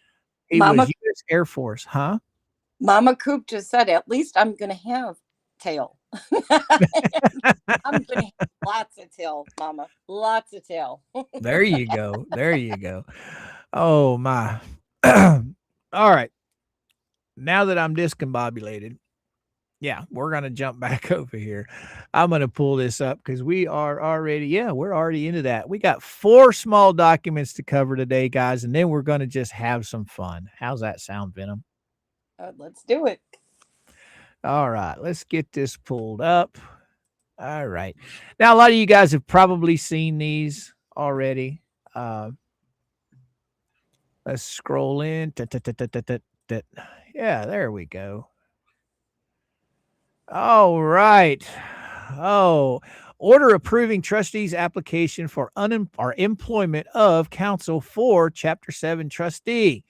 was Mama, U.S. Air Force, huh? Mama Coop just said, at least I'm going to have tail. I'm going to have lots of tail, Mama. Lots of tail. There you go. There you go. Oh my. All right. Now that I'm discombobulated, yeah, we're gonna jump back over here. I'm gonna pull this up because we're already into that. We got 4 small documents to cover today, guys, and then we're gonna just have some fun. How's that sound, Venom? Let's do it. All right, let's get this pulled up. All right. Now, a lot of you guys have probably seen these already. Let's scroll in. Yeah, there we go. All right. Oh, order approving trustees' application for employment of counsel for Chapter 7 trustee.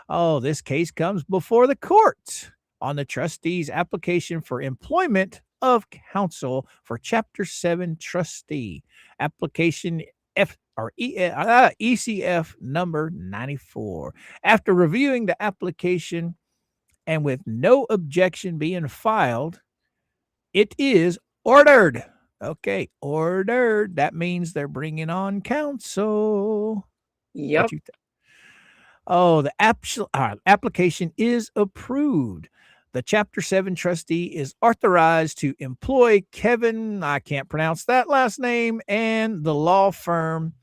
Oh, this case comes before the court on the trustee's application for employment of counsel for Chapter 7 trustee. Application ECF number 94. After reviewing the application and with no objection being filed, it is ordered. Okay, ordered. That means they're bringing on counsel. Yep. What you think? Oh, the application is approved. The Chapter 7 trustee is authorized to employ Kevin, I can't pronounce that last name, and the law firm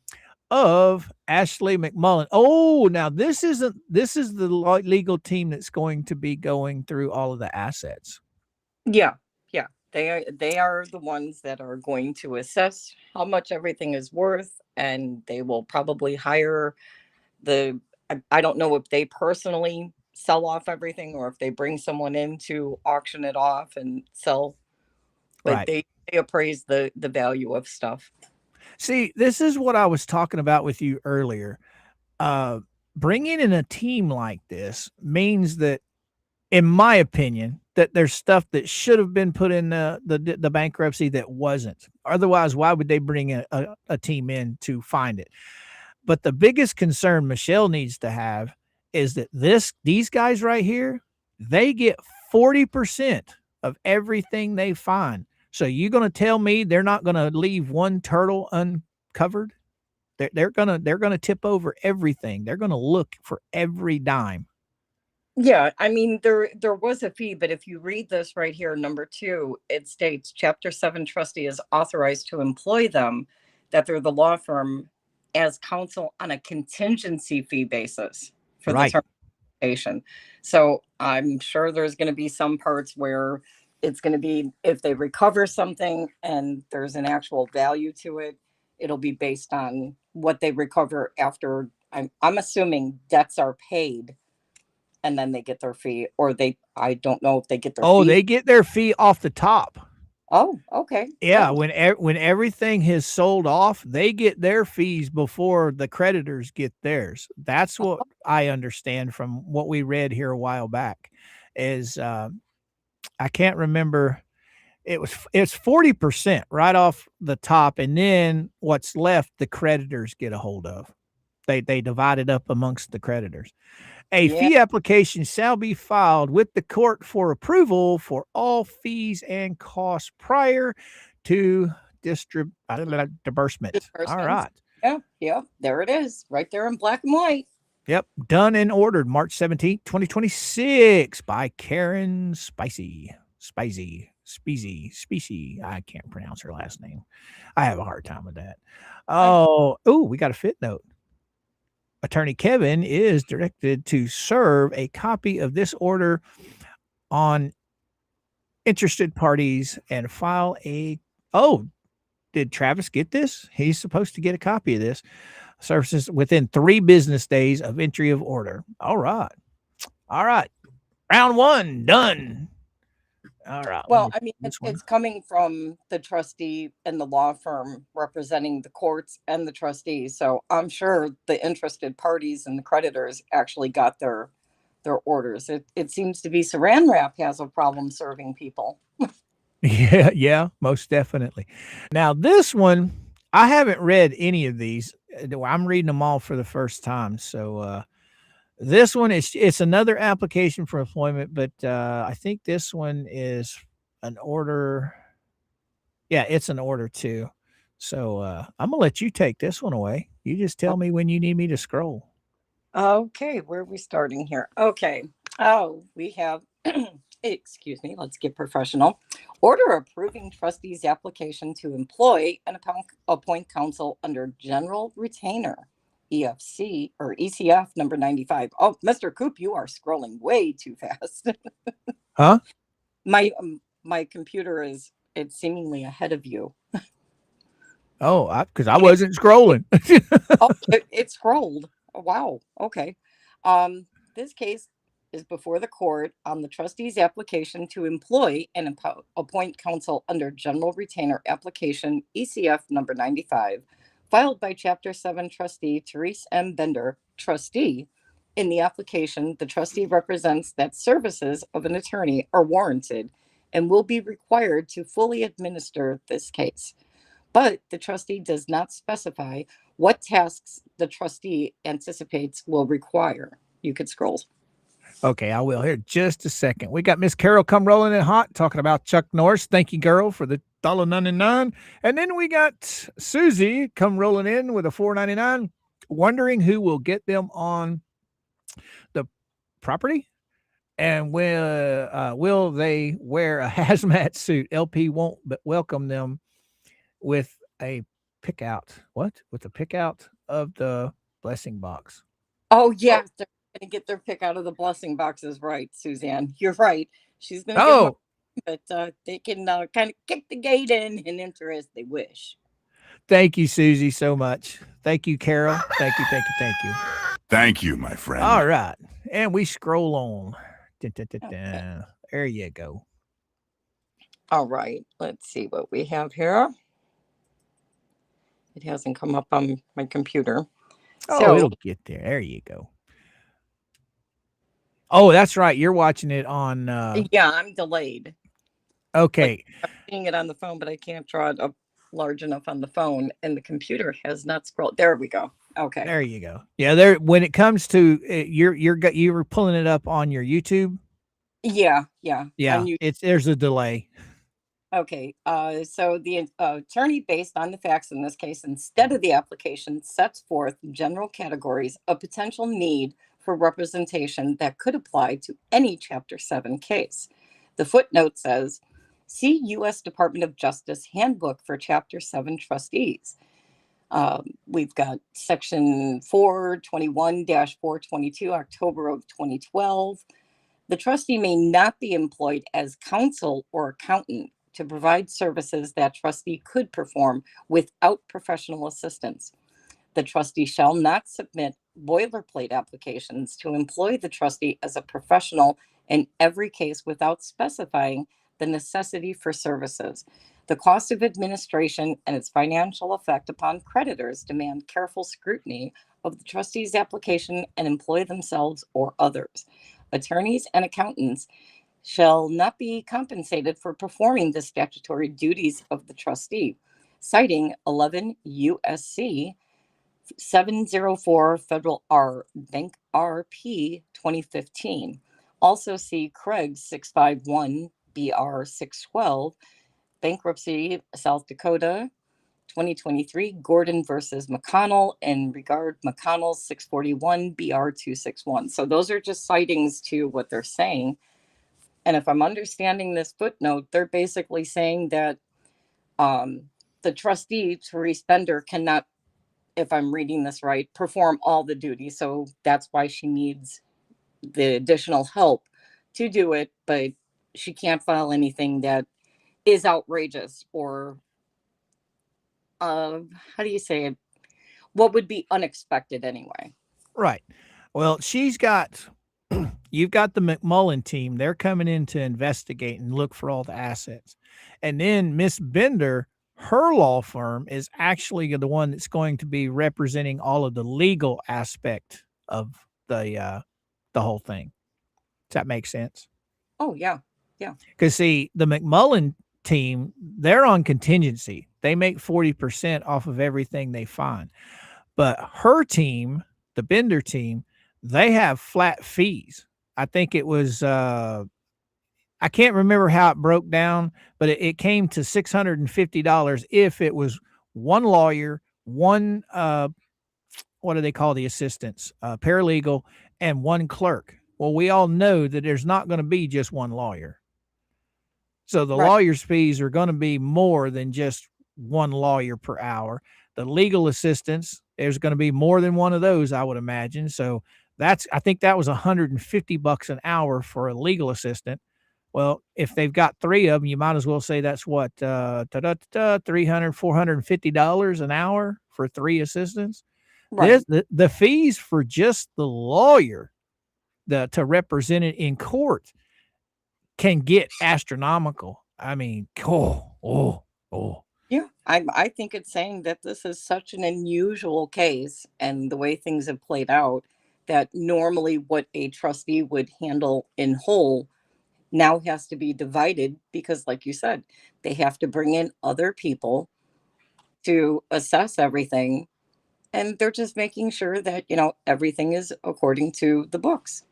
of Ashley McMullen. Oh, now this is the legal team that's going to be going through all of the assets. Yeah. They are the ones that are going to assess how much everything is worth, and they will probably hire I don't know if they personally sell off everything or if they bring someone in to auction it off and sell, but Right. they appraise the value of stuff. See, this is what I was talking about with you earlier. Bringing in a team like this means that, in my opinion, that there's stuff that should have been put in the bankruptcy that wasn't. Otherwise, why would they bring a team in to find it? But the biggest concern Michelle needs to have is that these guys right here, they get 40% of everything they find. So you're going to tell me they're not going to leave one turtle uncovered? They're gonna tip over everything. They're going to look for every dime. Yeah, I mean, there was a fee, but if you read this right here, number 2, it states Chapter 7 trustee is authorized to employ them, that they're the law firm, as counsel on a contingency fee basis for the Right. term. Station. So I'm sure there's going to be some parts where it's going to be, if they recover something and there's an actual value to it, it'll be based on what they recover after. I'm assuming debts are paid and then they get their fee, or I don't know if they get their Oh, fee. they get their fee off the top. Oh, okay. Yeah, Oh, when everything has sold off, they get their fees before the creditors get theirs. That's what I understand from what we read here a while back. Is I can't remember. It's 40% right off the top, and then what's left the creditors get a hold of. They divide it up amongst the creditors. A yeah. fee application shall be filed with the court for approval for all fees and costs prior to disbursement. All Disbursements. right. Yeah, yeah. There it is, right there in black and white. Yep. Done and ordered March 17th, 2026 by Karen Specy. I can't pronounce her last name. I have a hard time with that. Oh, we got a footnote. Attorney Kevin is directed to serve a copy of this order on interested parties and file a. Oh, did Travis get this? He's supposed to get a copy of this. Services within 3 business days of entry of order. All right. All right. Round 1 done. All right. Well, I mean, it's coming from the trustee and the law firm representing the courts and the trustees. So I'm sure the interested parties and the creditors actually got their orders. It seems to be Saran Wrap has a problem serving people. Yeah, most definitely. Now, this one, I haven't read any of these. I'm reading them all for the first time. So, this one it's another application for employment, but I think this one is an order. Yeah, it's an order too. So I'm gonna let you take this one away. You just tell me when you need me to scroll. Okay, where are we starting here? Okay. Oh, we have, excuse me, let's get professional. Order approving trustee's application to employ and appoint counsel under general retainer, EFC or ECF number 95. Oh, Mr. Coop, you are scrolling way too fast. Huh? My computer it's seemingly ahead of you. Oh, because I wasn't scrolling. Oh, it scrolled. Oh, wow. Okay. This case is before the court on the trustee's application to employ and appoint counsel under general retainer application ECF number 95, filed by Chapter 7 trustee Therese M. Bender, trustee. In the application, the trustee represents that services of an attorney are warranted and will be required to fully administer this case. But the trustee does not specify what tasks the trustee anticipates will require. You could scroll. Okay, I will. Here, just a second. We got Miss Carol come rolling in hot, talking about Chuck Norris. Thank you, girl, for the $1.99. And then we got Susie come rolling in with a $4.99, wondering who will get them on the property. And will they wear a hazmat suit? LP won't but welcome them with a pick out. What? With a pick out of the blessing box. Oh, yeah. They're going to get their pick out of the blessing boxes, right, Suzanne? You're right. She's going to get them, but they can kind of kick the gate in and enter as they wish. Thank you, Susie, so much. Thank you, Carol. Thank you. Thank you, my friend. All right. And we scroll on. Okay. There you go. All right. Let's see what we have here. It hasn't come up on my computer. Oh, it'll get there. There you go. Oh, that's right. You're watching it on. Yeah, I'm delayed. Okay. I'm seeing it on the phone, but I can't draw it up large enough on the phone, and the computer has not scrolled. There we go. Okay. There you go. Yeah. There. When it comes to you were pulling it up on your YouTube. Yeah. There's a delay. Okay, so the attorney, based on the facts in this case, instead of the application, sets forth general categories of potential need for representation that could apply to any Chapter 7 case. The footnote says, see U.S. Department of Justice Handbook for Chapter 7 trustees. We've got section 421-422, October of 2012. The trustee may not be employed as counsel or accountant to provide services that trustee could perform without professional assistance. The trustee shall not submit boilerplate applications to employ the trustee as a professional in every case without specifying the necessity for services. The cost of administration and its financial effect upon creditors demand careful scrutiny of the trustee's application and employ themselves or others. Attorneys and accountants shall not be compensated for performing the statutory duties of the trustee, citing 11 U.S.C. 704 Federal R. Bank RP 2015. Also see Craig 651 BR 612, Bankruptcy South Dakota 2023, Gordon versus McConnell, and regard McConnell 641 BR 261. So those are just citings to what they're saying. And if I'm understanding this footnote, they're basically saying that the trustee, Therese Bender, cannot, if I'm reading this right, perform all the duties. So that's why she needs the additional help to do it, but she can't file anything that is outrageous or how do you say it? What would be unexpected anyway? Right. Well, she's got, you've got the McMullen team. They're coming in to investigate and look for all the assets. And then Miss Bender, her law firm is actually the one that's going to be representing all of the legal aspect of the whole thing. Does that make sense? Oh, yeah. Yeah. Because see, the McMullen team, they're on contingency. They make 40% off of everything they find. But her team, the Bender team, they have flat fees. I think it was, I can't remember how it broke down, but it came to $650 if it was one lawyer, one, what do they call the assistants, paralegal, and one clerk. Well, we all know that there's not going to be just one lawyer. So the lawyer's fees are going to be more than just one lawyer per hour. The legal assistants, there's going to be more than one of those, I would imagine. So that's, I think that was $150 an hour for a legal assistant. Well, if they've got three of them, you might as well say that's what, $300, $450 an hour for three assistants. Right. The fees for just the lawyer to represent it in court can get astronomical. I mean, oh. Yeah, I think it's saying that this is such an unusual case and the way things have played out that normally what a trustee would handle in whole now has to be divided because, like you said, they have to bring in other people to assess everything. And they're just making sure that, everything is according to the books.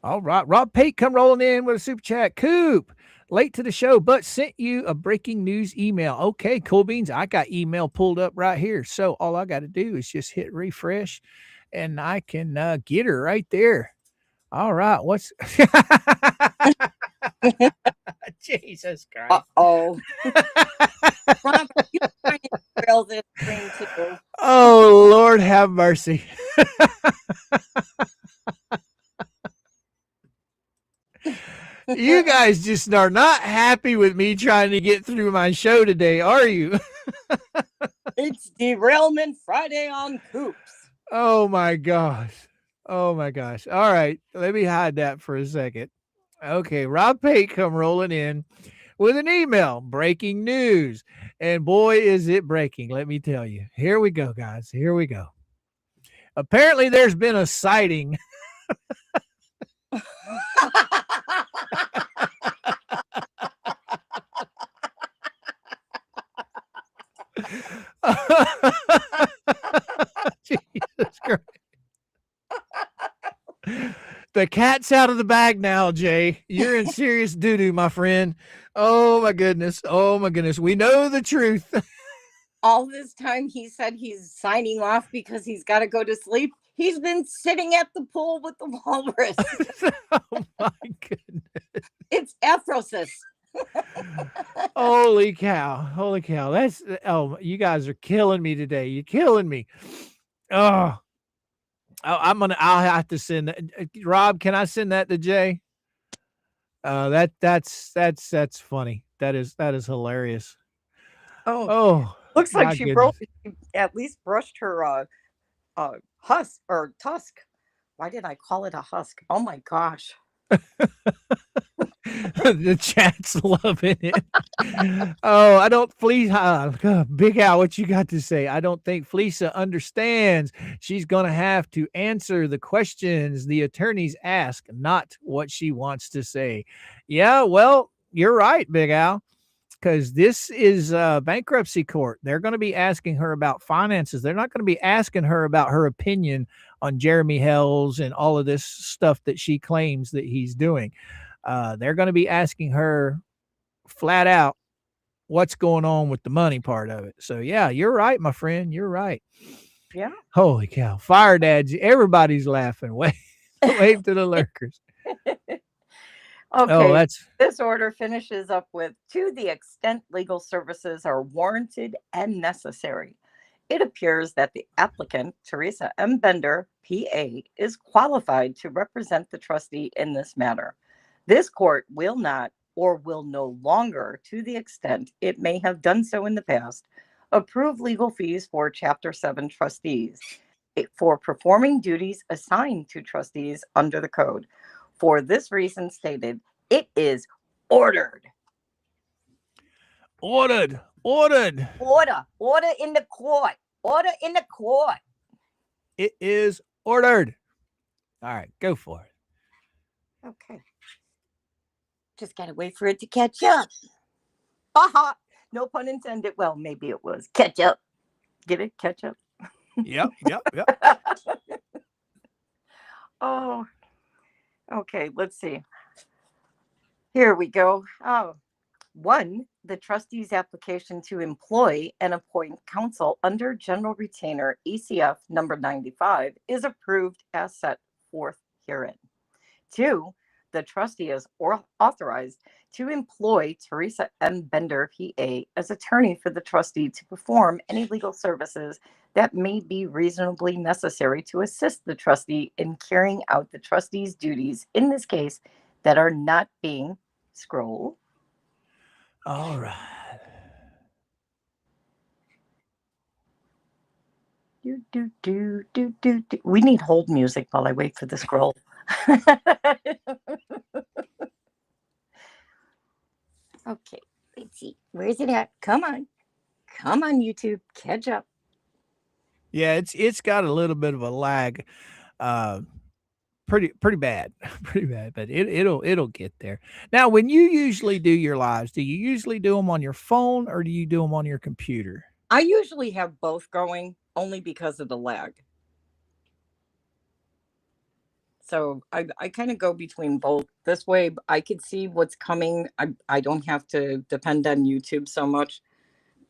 All right. Rob Pate come rolling in with a super chat. Coop, late to the show, but sent you a breaking news email. Okay, cool beans. I got email pulled up right here. So all I got to do is just hit refresh and I can get her right there. All right. What's Jesus Christ. Uh-oh. Rob, you trying to trail this thing too. Oh, Lord have mercy. You guys just are not happy with me trying to get through my show today, are you? It's Derailment Friday on Coops. Oh my gosh. Oh my gosh. All right. Let me hide that for a second. Okay. Rob Pate come rolling in with an email. Breaking news. And boy, is it breaking. Let me tell you. Here we go, guys. Here we go. Apparently there's been a sighting. Jesus Christ. The cat's out of the bag now, Jay. You're in serious doo-doo, my friend. Oh my goodness. Oh my goodness. We know the truth. All this time he said he's signing off because he's got to go to sleep. He's been sitting at the pool with the walrus. Oh my goodness. It's aphrosis. Holy cow. Holy cow. That's oh, you guys are killing me today. You're killing me. Oh, I'll have to send that. Rob, can I send that to Jay? That's funny. That is hilarious. Oh, Oh, looks like my she broke. goodness. She at least brushed her husk or tusk. Why did I call it a husk? Oh my gosh. The chat's loving it. Oh, I don't Big Al, what you got to say? I don't think Fleesa understands. She's going to have to answer the questions the attorneys ask, not what she wants to say. Yeah, well, you're right, Big Al, because this is bankruptcy court. They're going to be asking her about finances. They're not going to be asking her about her opinion on Jeremy Hells and all of this stuff that she claims that he's doing. They're going to be asking her flat out what's going on with the money part of it. So yeah, you're right, my friend. You're right. Yeah. Holy cow. Fire dads, everybody's laughing. Wave to the lurkers. Oh, Okay. that's This order finishes up with, to the extent legal services are warranted and necessary. It appears that the applicant, Teresa M. Bender, PA, is qualified to represent the trustee in this matter. This court will not, or will no longer, to the extent it may have done so in the past, approve legal fees for Chapter 7 trustees for performing duties assigned to trustees under the code. For this reason stated, it is ordered. ordered. Order in the court. Order in the court. It is ordered. All right, go for it. Okay. Just gotta wait for it to catch up. Aha! No pun intended. Well, maybe it was. Catch up. Get it? Catch up. Yep. Oh, okay. Let's see. Here we go. Oh, 1, the trustee's application to employ and appoint counsel under general retainer ECF number 95 is approved as set forth herein. 2, the trustee is authorized to employ Teresa M. Bender, PA, as attorney for the trustee to perform any legal services that may be reasonably necessary to assist the trustee in carrying out the trustee's duties in this case that are not being scroll. All right. We need hold music while I wait for the scroll. Okay, let's see. Where's it at? Come on, YouTube, catch up. Yeah, it's got a little bit of a lag. Pretty bad. Pretty bad, but it'll get there. Now, when you usually do your lives, do you usually do them on your phone or do you do them on your computer? I usually have both going only because of the lag. So I kind of go between both. This way I could see what's coming. I don't have to depend on YouTube so much.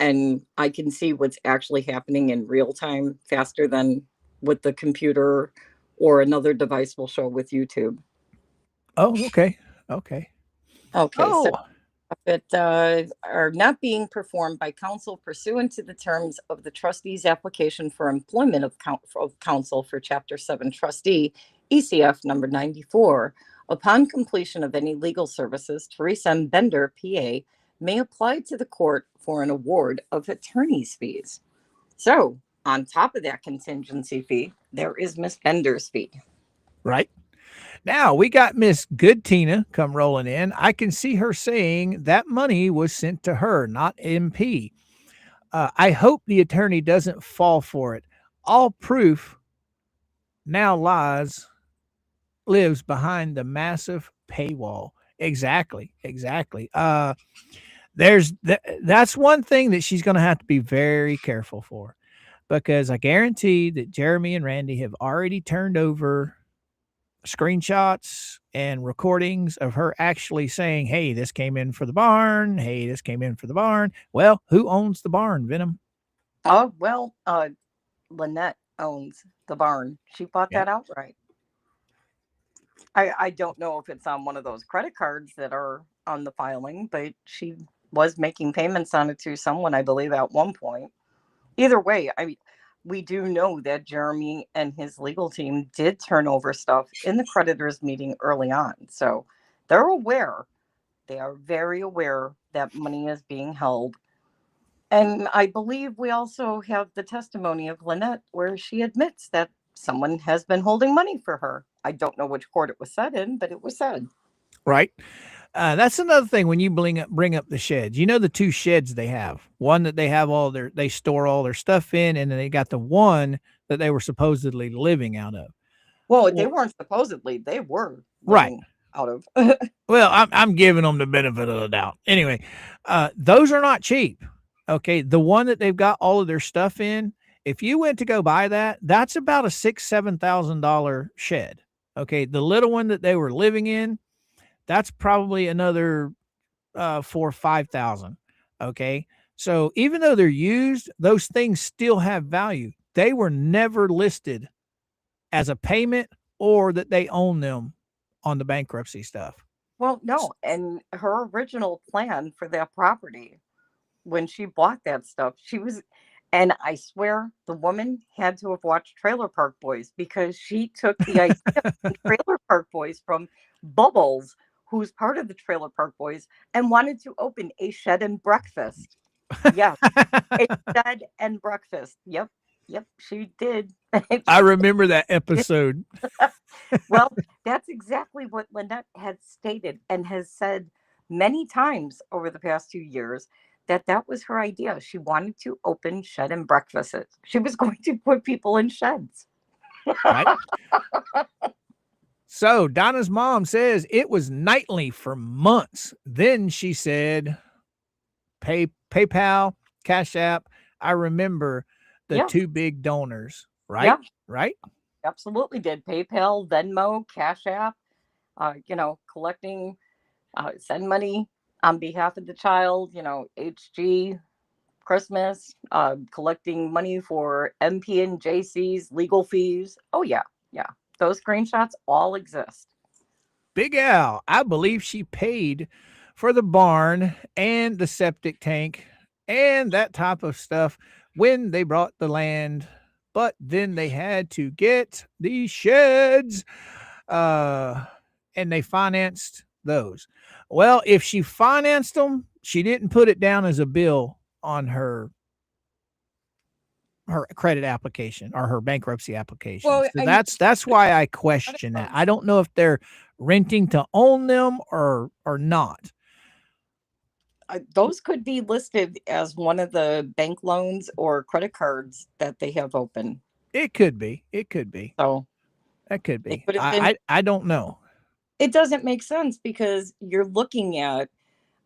And I can see what's actually happening in real time faster than with the computer or another device will show with YouTube. Oh, okay. Okay. Okay. So Oh, that are not being performed by counsel pursuant to the terms of the trustee's application for employment of counsel for Chapter 7 trustee, ECF number 94. Upon completion of any legal services, Teresa M. Bender, PA, may apply to the court for an award of attorney's fees. So, on top of that contingency fee, there is Miss Bender's fee. right. Now we got Miss Good Tina come rolling in. I can see her saying that money was sent to her, not MP. I hope the attorney doesn't fall for it. All proof now lives behind the massive paywall. Exactly. That's one thing that she's going to have to be very careful for, because I guarantee that Jeremy and Randy have already turned over screenshots and recordings of her actually saying, hey, this came in for the barn. Hey, this came in for the barn. Well, who owns the barn, Venom? Oh, well, Lynette owns the barn. She bought that outright. I don't know if it's on one of those credit cards that are on the filing, but she was making payments on it to someone, I believe, at one point. Either way, I mean, we do know that Jeremy and his legal team did turn over stuff in the creditors meeting early on. So they're aware. They are very aware that money is being held. And I believe we also have the testimony of Lynette where she admits that someone has been holding money for her. I don't know which court it was said in, but it was said. Right. That's another thing when you bring up the sheds. You know the two sheds they have. One that they store all their stuff in, and then they got the one that they were supposedly living out of. Well, they weren't supposedly, they were Right. living out of. Well, I'm giving them the benefit of the doubt. Anyway, those are not cheap. Okay, the one that they've got all of their stuff in, if you went to go buy that, that's about a $6,000-7,000 shed. Okay, the little one that they were living in, that's probably another 4,000-5,000. Okay, so even though they're used, those things still have value. They were never listed as a payment or that they own them on the bankruptcy stuff. Well, no, and her original plan for that property when she bought that stuff, and I swear the woman had to have watched Trailer Park Boys because she took the idea from Trailer Park Boys from Bubbles, who's part of the Trailer Park Boys, and wanted to open a shed and breakfast. Yes, a shed and breakfast. Yep, she did. I remember that episode. Well, that's exactly what Lynette had stated and has said many times over the past 2 years, that was her idea. She wanted to open shed and breakfasts. She was going to put people in sheds. Right. So Donna's mom says it was nightly for months. Then she said, PayPal, Cash App. I remember the two big donors, right? Yeah. Right. Absolutely did. PayPal, Venmo, Cash App, collecting, send money on behalf of the child, HG, Christmas, collecting money for MP and JC's legal fees. Oh, yeah. Those screenshots all exist. Big Al, I believe she paid for the barn and the septic tank and that type of stuff when they brought the land, but then they had to get these sheds and they financed those. Well, if she financed them, she didn't put it down as a bill on her credit application or her bankruptcy application. Well, so that's why I question that. I don't know if they're renting to own them or not. Those could be listed as one of the bank loans or credit cards that they have open. It could be. So that could be. I don't know. It doesn't make sense because you're looking at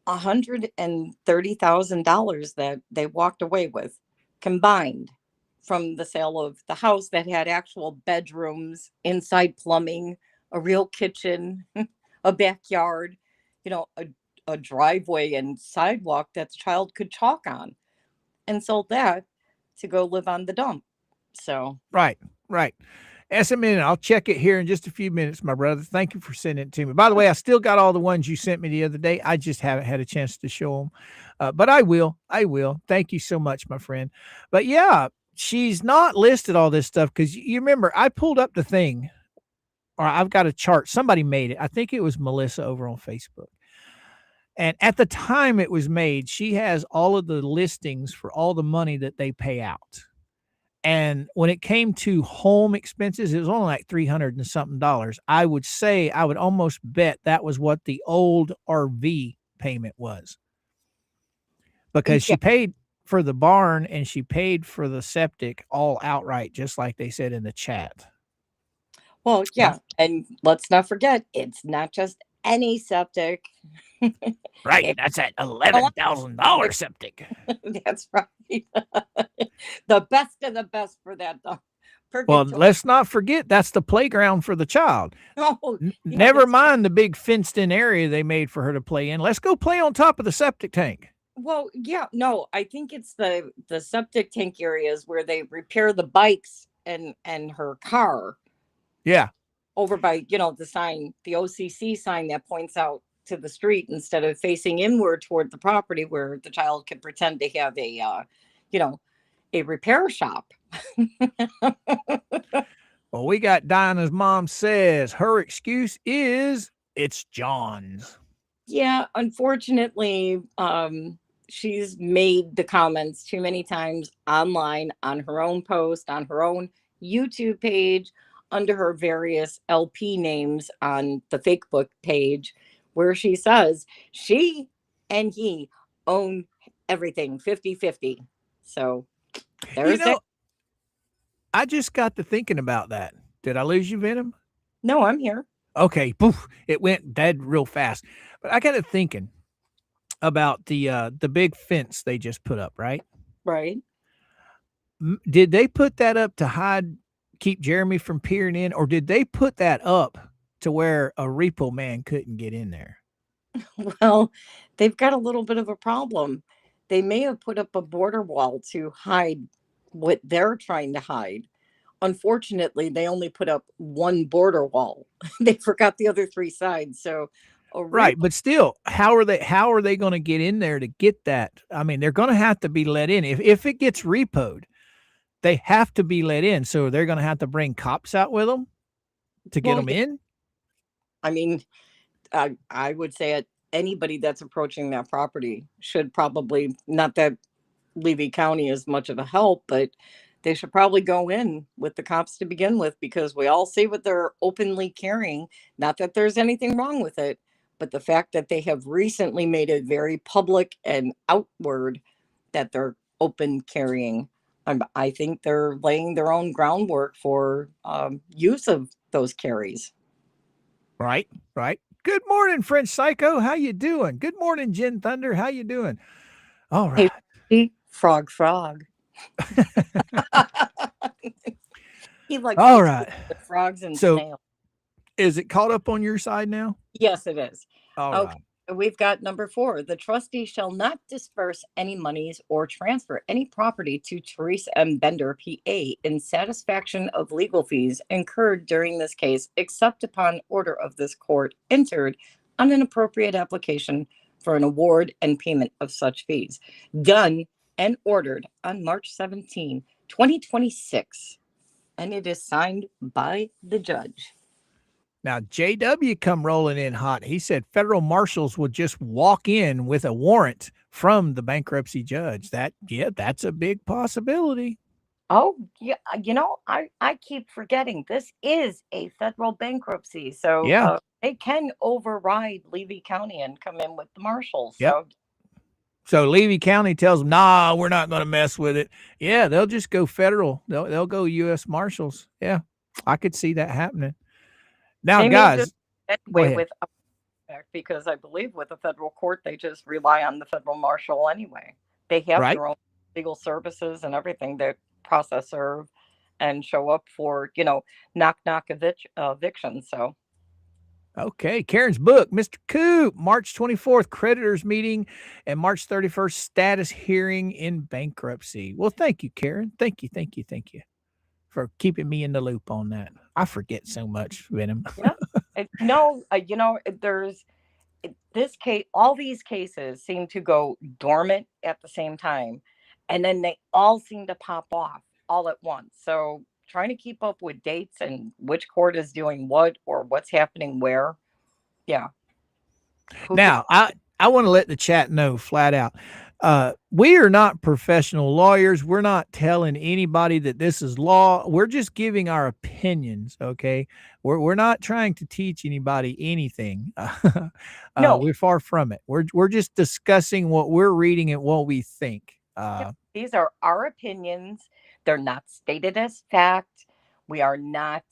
$130,000 that they walked away with combined from the sale of the house that had actual bedrooms, inside plumbing, a real kitchen, a backyard, a driveway and sidewalk that the child could chalk on, and sold that to go live on the dump. So right. A minute. I'll check it here in just a few minutes, my brother. Thank you for sending it to me. By the way, I still got all the ones you sent me the other day. I just haven't had a chance to show them, but I will. Thank you so much, my friend. But yeah, she's not listed all this stuff because you remember I pulled up the thing, or I've got a chart. Somebody made it. I think it was Melissa over on Facebook. And at the time it was made, she has all of the listings for all the money that they pay out. And when it came to home expenses, it was only like $300 and something. I would almost bet that was what the old RV payment was. Because she paid for the barn and she paid for the septic all outright, just like they said in the chat. Well, yeah. And let's not forget, it's not just any septic. Right. That's that $11,000 septic. That's right. The best of the best for that. Well, let's not forget that's the playground for the child. Oh, never mind the big fenced in area they made for her to play in. Let's go play on top of the septic tank. Well, yeah, no, I think it's the septic tank areas where they repair the bikes and her car. Yeah. Over by, the sign, the OCC sign that points out to the street instead of facing inward toward the property where the child can pretend to have you know, a repair shop. Well, we got Dinah's mom says her excuse is it's John's. Yeah, unfortunately, she's made the comments too many times online on her own post, on her own YouTube page, under her various LP names on the fake book page, where she says she and he own everything 50-50. So You there's that. know, I just got to thinking about that. Did I lose you, Venom? No, I'm here. Okay, poof, it went dead real fast. But I got to thinking about the big fence they just put up, right? Right. Did they put that up to hide, keep Jeremy from peering in, or did they put that up to where a repo man couldn't get in there? Well, they've got a little bit of a problem. They may have put up a border wall to hide what they're trying to hide. Unfortunately, they only put up one border wall. They forgot the other three sides. So a Right, rip, but still, how are they gonna get in there to get that? I mean, they're gonna have to be let in. If it gets repoed, they have to be let in, so they're gonna have to bring cops out with them to get well, them yeah, in? I mean, I would say anybody that's approaching that property should probably, not that Levy County is much of a help, but they should probably go in with the cops to begin with, because we all see what they're openly carrying. Not that there's anything wrong with it, but the fact that they have recently made it very public and outward that they're open carrying. I think they're laying their own groundwork for use of those carries. Right, right. Good morning, French Psycho. How you doing? Good morning, Jen Thunder. How you doing? All Hey, right. frog. He likes All to tweet right. with frogs and So, snails. is it caught up on your side now? Yes, it is. All Okay, right. we've got number 4. The trustee shall not disperse any monies or transfer any property to Teresa M. Bender, PA, in satisfaction of legal fees incurred during this case, except upon order of this court entered on an appropriate application for an award and payment of such fees. Done and ordered on March 17, 2026. And it is signed by the judge. Now, JW come rolling in hot. He said federal marshals would just walk in with a warrant from the bankruptcy judge. That's a big possibility. Oh, yeah. I keep forgetting this is a federal bankruptcy. So Yeah. they can override Levy County and come in with the marshals. Yep. So, So Levy County tells them, nah, we're not going to mess with it. Yeah, they'll just go federal. They'll go U.S. Marshals. Yeah, I could see that happening. Now, they may just guys, go anyway ahead. with because I believe with the federal court, they just rely on the federal marshal anyway. They have Right? their own legal services and everything that process serve and show up for, knock knock eviction. So, Okay. Karen's book, Mr. Coop, March 24th, creditors meeting, and March 31st, status hearing in bankruptcy. Well, thank you, Karen. Thank you for keeping me in the loop on that. I forget so much, Venom. yeah. There's this case, all these cases seem to go dormant at the same time, and then they all seem to pop off all at once. So trying to keep up with dates and which court is doing what or what's happening where, yeah. Who can, Now, I want to let the chat know flat out. We are not professional lawyers. We're not telling anybody that this is law. We're just giving our opinions. Okay. We're not trying to teach anybody anything. no, We're far from it. We're just discussing what we're reading and what we think. these are our opinions. They're not stated as fact. We are not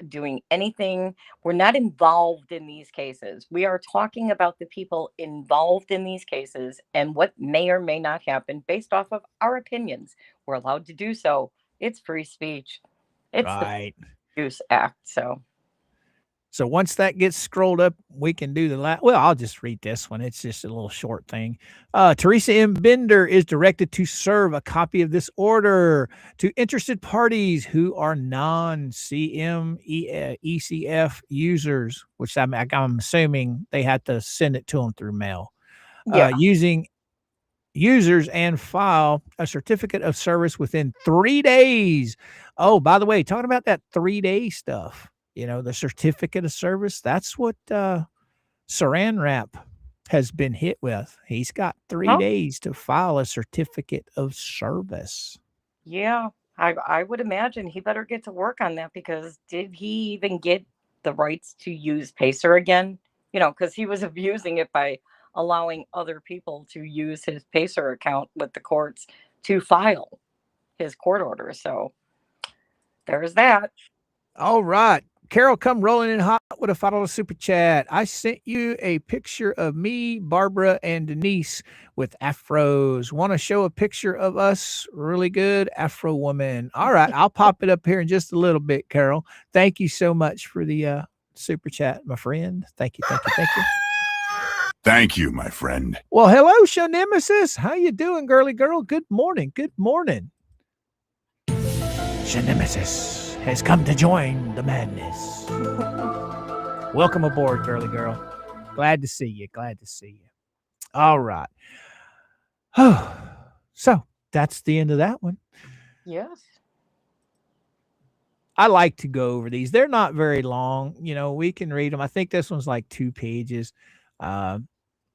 doing anything. We're not involved in these cases. We are talking about the people involved in these cases and what may or may not happen based off of our opinions. We're allowed to do so. It's free speech. It's the Right. Use Act. So So once that gets scrolled up, we can do the last. Well, I'll just read this one. It's just a little short thing. Teresa M. Bender is directed to serve a copy of this order to interested parties who are non-CM ECF users, which I'm assuming they had to send it to them through mail. Yeah. Using users and file a certificate of service within 3 days. Oh, by the way, talking about that 3-day stuff, the certificate of service, that's what Saran Wrap has been hit with. He's got 3 days to file a certificate of service. Yeah, I would imagine he better get to work on that, because did he even get the rights to use Pacer again? Because he was abusing it by allowing other people to use his Pacer account with the courts to file his court order. So there's that. All right. Carol, come rolling in hot with a $5 super chat. I sent you a picture of me, Barbara, and Denise with afros. Want to show a picture of us? Really good Afro woman. All right. I'll pop it up here in just a little bit, Carol. Thank you so much for the super chat, my friend. Thank you. Thank you. Thank you. Thank you, my friend. Well, hello, Show Nemesis. How you doing, girly girl? Good morning. Good morning. Show Nemesis has come to join the madness. Welcome aboard, girly girl. Glad to see you. Glad to see you. All right. So that's the end of that one. Yes. I like to go over these. They're not very long. We can read them. I think this one's like 2 pages.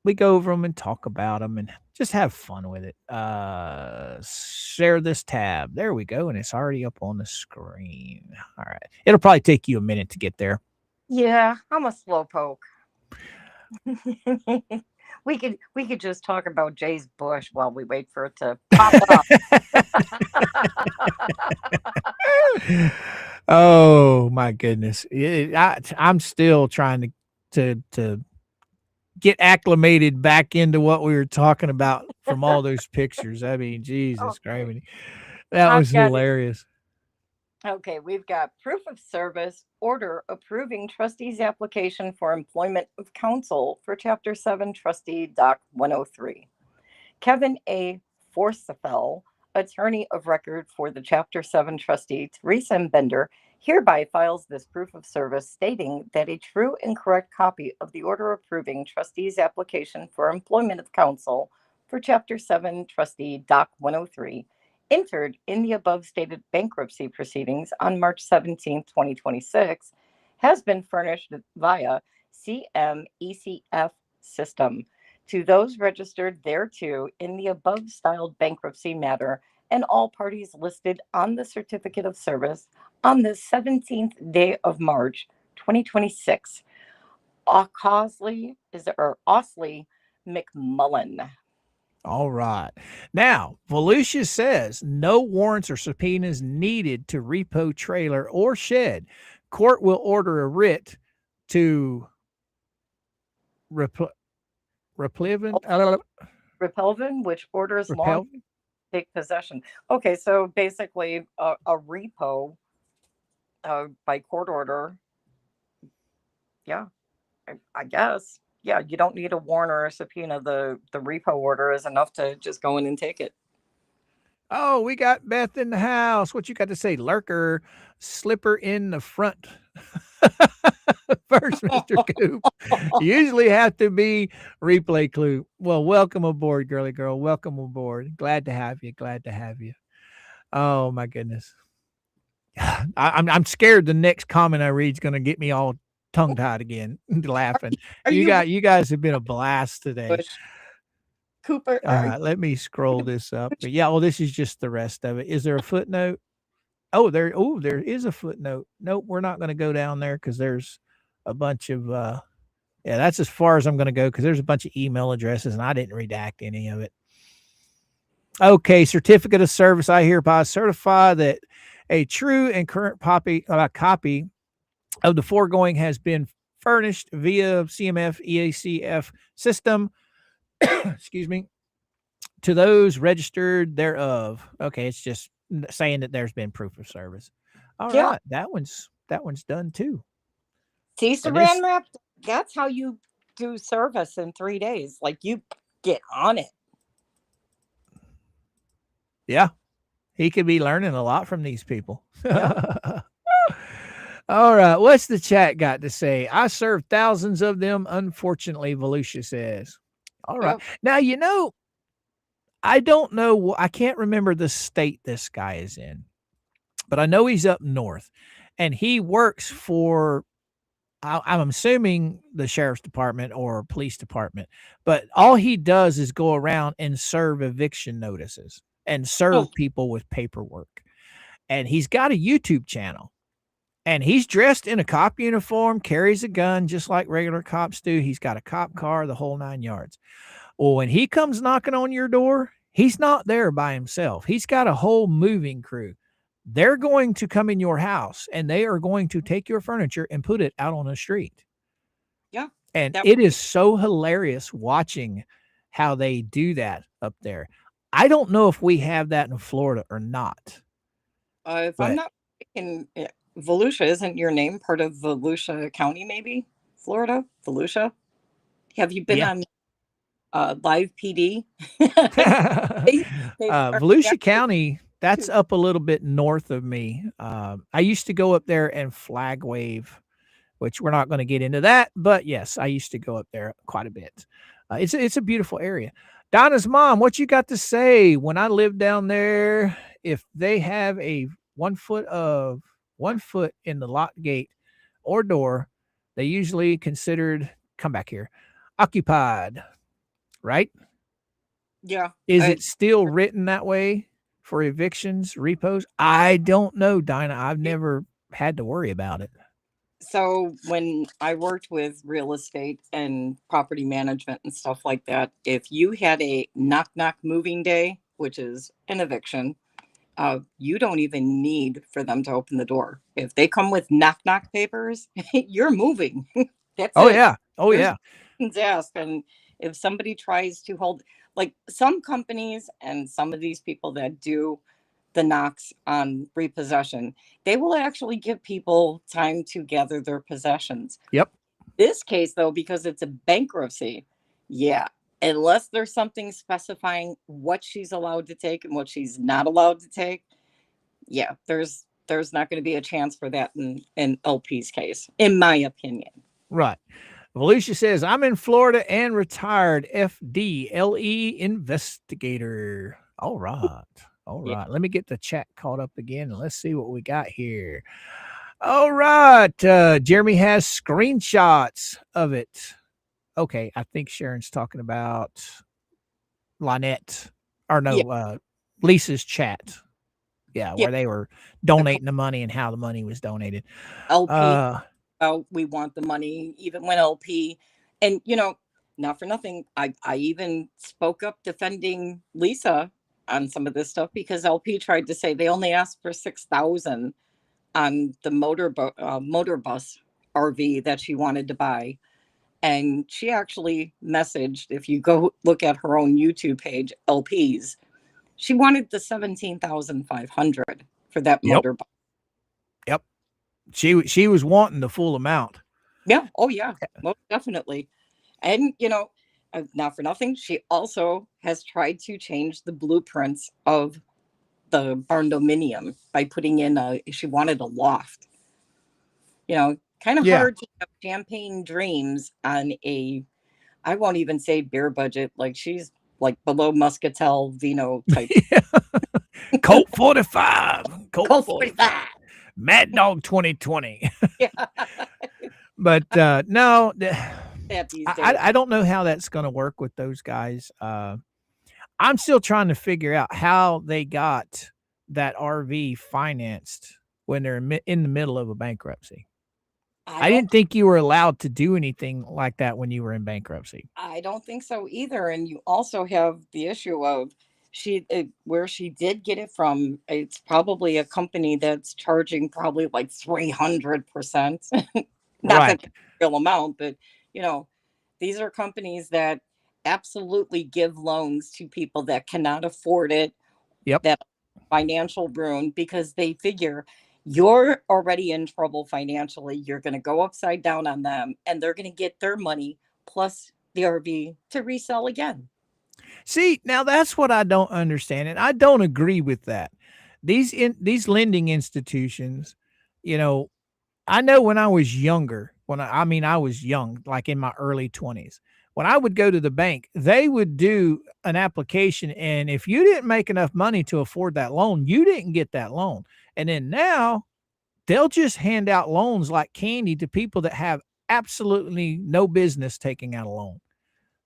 We go over them and talk about them and just have fun with it. Share this tab. There we go. And it's already up on the screen. All right. It'll probably take you a minute to get there. Yeah, I'm a slowpoke. we could just talk about Jay's bush while we wait for it to pop up. Oh my goodness. I'm still trying to get acclimated back into what we were talking about from all those pictures. I mean, Jesus Christ. That was hilarious. Okay, we've got proof of service order approving trustee's application for employment of counsel for Chapter 7 Trustee Doc 103. Kevin A. Forcefell, attorney of record for the Chapter 7 trustee Teresa M. Bender, hereby files this proof of service stating that a true and correct copy of the order approving trustee's application for employment of counsel for Chapter 7 Trustee Doc 103, entered in the above stated bankruptcy proceedings on March 17, 2026, has been furnished via CMECF system to those registered thereto in the above styled bankruptcy matter and all parties listed on the certificate of service on the 17th day of March, 2026. Osley McMullen. All right. Now, Volusia says no warrants or subpoenas needed to repo trailer or shed. Court will order a writ to Repelvin, which orders long take possession. Okay, so basically a repo by court order. Yeah, I guess. Yeah, you don't need a warrant or a subpoena. The repo order is enough to just go in and take it. Oh, we got Beth in the house. What you got to say? Lurker, slipper in the front. First, Mr. Coop. Usually have to be replay clue. Well, welcome aboard, girly girl. Welcome aboard. Glad to have you. Glad to have you. Oh my goodness. I'm scared the next comment I read is going to get me all tongue tied again, laughing. You guys have been a blast today. Cooper. All right, let me scroll this up. But yeah, well, this is just the rest of it. Is there a footnote? Oh, there is a footnote. Nope, we're not going to go down there because there's a bunch of that's as far as I'm going to go because there's a bunch of email addresses and I didn't redact any of it. Okay, certificate of service. I hereby certify that a true and current copy of the foregoing has been furnished via CMF EACF system. Excuse me, to those registered thereof. Okay, it's just saying that there's been proof of service. All right, that one's done too. See, And Saran wrap, that's how you do service in 3 days. Like, you get on it. yeah, he could be learning a lot from these people. Yeah. All right, what's the chat got to say? I served thousands of them, unfortunately, Volusia says. All right. Yep. Now, I don't know, I can't remember the state this guy is in, but I know he's up north, and he works for, I'm assuming, the sheriff's department or police department, but all he does is go around and serve eviction notices and Oh, serve people with paperwork. And he's got a YouTube channel. And he's dressed in a cop uniform, carries a gun just like regular cops do. He's got a cop car, the whole 9 yards. Well, when he comes knocking on your door, he's not there by himself. He's got a whole moving crew. They're going to come in your house and they are going to take your furniture and put it out on the street. yeah. And That it is so hilarious watching how they do that up there. I don't know if we have that in Florida or not. if I'm But not mistaken, Volusia, isn't your name part of Volusia County, maybe? Florida? Volusia? Have you been yeah. on Live PD? They are Volusia actually County, that's too. up a little bit north of me. I used to go up there and flag wave, which we're not going to get into that. But yes, I used to go up there quite a bit. It's a beautiful area. Donna's mom, what you got to say? When I lived down there, if they have a 1 foot in the lock gate or door, they usually considered, come back here, occupied, right? Yeah. Is it still written that way for evictions, repos? I don't know, Dinah. I've it- never had to worry about it. so when I worked with real estate and property management and stuff like that, if you had a knock knock moving day, which is an eviction, you don't even need for them to open the door. If they come with knock knock papers, you're moving. That's Oh, it. yeah. Oh, There's yeah. no questions asked. And if somebody tries to hold, like some companies and some of these people that do the knocks on repossession, they will actually give people time to gather their possessions. Yep. This case, though, because it's a bankruptcy, yeah, unless there's something specifying what she's allowed to take and what she's not allowed to take, yeah, there's not going to be a chance for that in LP's case, in my opinion. Right. Volusia says, I'm in Florida and retired FDLE investigator. All right. All Yeah. right. Let me get the chat caught up again and let's see what we got here. All right. Jeremy has screenshots of it. Okay. I think Sharon's talking about Lynette, or Yeah. no, Lisa's chat. Yeah, Yeah. where they were The co- donating the money and how the money was donated. LP, Uh, we want the money, even when LP, and not for nothing, I even spoke up defending Lisa on some of this stuff because LP tried to say they only asked for 6,000 on the motor bus RV that she wanted to buy. And she actually messaged, if you go look at her own YouTube page, LP's, she wanted the 17,500 for that yep, motor bus. yep. She was wanting the full amount. Yeah. Oh, yeah. Most definitely. And, not for nothing, she also has tried to change the blueprints of the barn dominium by putting in she wanted a loft. Kind of Yeah. hard to have champagne dreams on I won't even say beer budget. Like she's like below Muscatel Vino type. Colt 45. Colt Cold 45. 45. Mad Dog 2020. Yeah. But no, That these days. I don't know how that's going to work with those guys. I'm still trying to figure out how they got that RV financed when they're in the middle of a bankruptcy. I I don't didn't think you were allowed to do anything like that when you were in bankruptcy. I don't think so either. And you also have the issue of where she did get it from. It's probably a company that's charging probably like 300%. Not that Right. that's a real amount, but you know, these are companies that absolutely give loans to people that cannot afford it, Yep. that financial ruin because they figure you're already in trouble financially. You're going to go upside down on them, and they're going to get their money plus the RV to resell again. See, now that's what I don't understand, and I don't agree with that. These lending institutions, you know, I know when I was younger, I mean I was young, like in my early 20s. When I would go to the bank, they would do an application, and if you didn't make enough money to afford that loan, you didn't get that loan. And then now they'll just hand out loans like candy to people that have absolutely no business taking out a loan.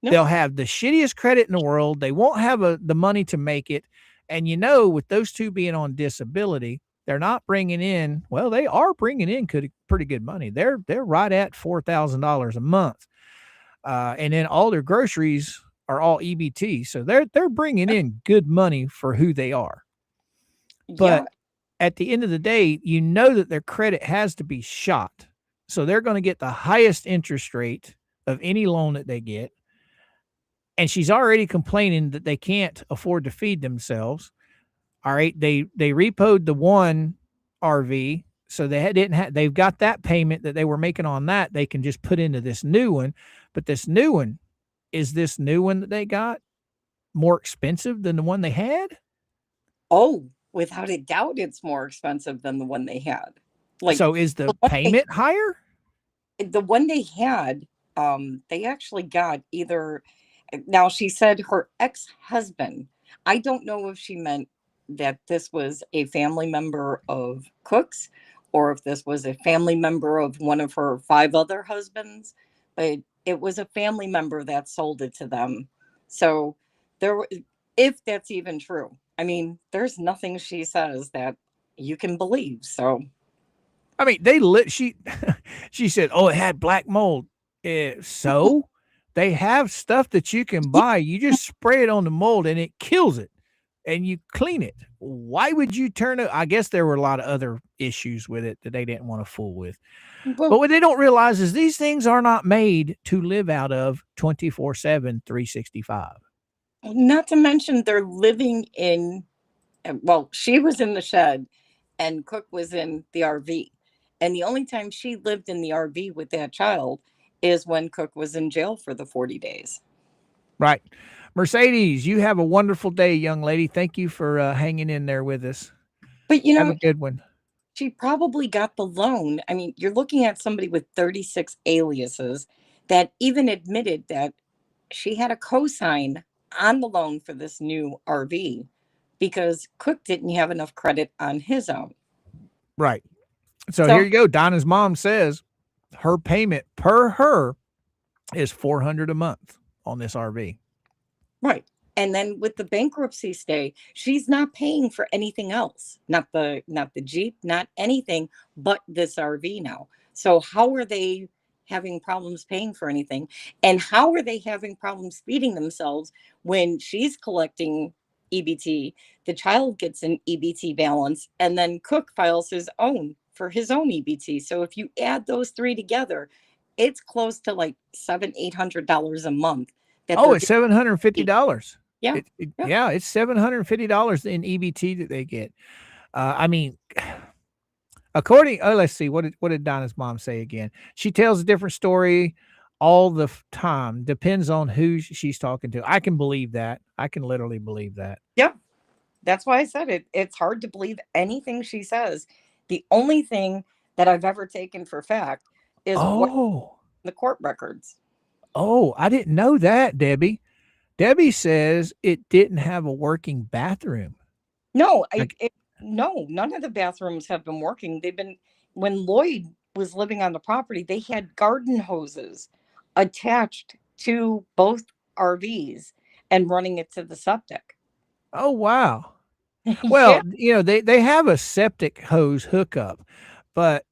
No, They'll have the shittiest credit in the world. They won't have the money to make it. And with those two being on disability, they're not bringing in. Well, they are bringing in pretty good money. They're right at $4,000 a month, and then all their groceries are all EBT. So they're bringing in good money for who they are. yeah. But at the end of the day, that their credit has to be shot. So they're going to get the highest interest rate of any loan that they get. And she's already complaining that they can't afford to feed themselves. All right. They repoed the one RV. So they've got that payment that they were making on that. They can just put into this new one. But this new one that they got more expensive than the one they had? Oh, without a doubt, it's more expensive than the one they had. So is the payment higher? The one they had, they actually got either. Now, she said her ex-husband, I don't know if she meant that this was a family member of Cook's or if this was a family member of one of her 5 other husbands, but it was a family member that sold it to them. So if that's even true, I mean, there's nothing she says that you can believe. So, I mean, she said, oh, it had black mold. So they have stuff that you can buy. You just spray it on the mold and it kills it and you clean it. Why would you turn it? I guess there were a lot of other issues with it that they didn't want to fool with. But what they don't realize is these things are not made to live out of 24/7, 365. not to mention they're living in, well, she was in the shed and Cook was in the RV. And the only time she lived in the RV with that child is when Cook was in jail for the 40 days. Right. Mercedes, you have a wonderful day, young lady. Thank you for hanging in there with us. But have a good one. She probably got the loan. I mean, you're looking at somebody with 36 aliases that even admitted that she had a cosign on the loan for this new RV because Cook didn't have enough credit on his own. Right. So here you go. Donna's mom says her payment per her is $400 a month on this RV. Right. And then with the bankruptcy stay, she's not paying for anything else. Not the Jeep, not anything but this RV now. So how are they having problems paying for anything? And how are they having problems feeding themselves when she's collecting EBT, the child gets an EBT balance, and then Cook files his own for his own EBT. So if you add those 3 together, it's close to like $700-800 a month. It's $750. Yeah. Yeah, it's $750 in EBT that they get. I mean, let's see, what did Donna's mom say again? She tells a different story all the time. Depends on who she's talking to. I can believe that. I can literally believe that. Yeah. That's why I said it. It's hard to believe anything she says. The only thing that I've ever taken for fact is the court records. Oh, I didn't know that, Debbie. Debbie says it didn't have a working bathroom. No, no, none of the bathrooms have been working. When Lloyd was living on the property, they had garden hoses attached to both RVs and running it to the septic. Oh, wow. Well, they have a septic hose hookup, but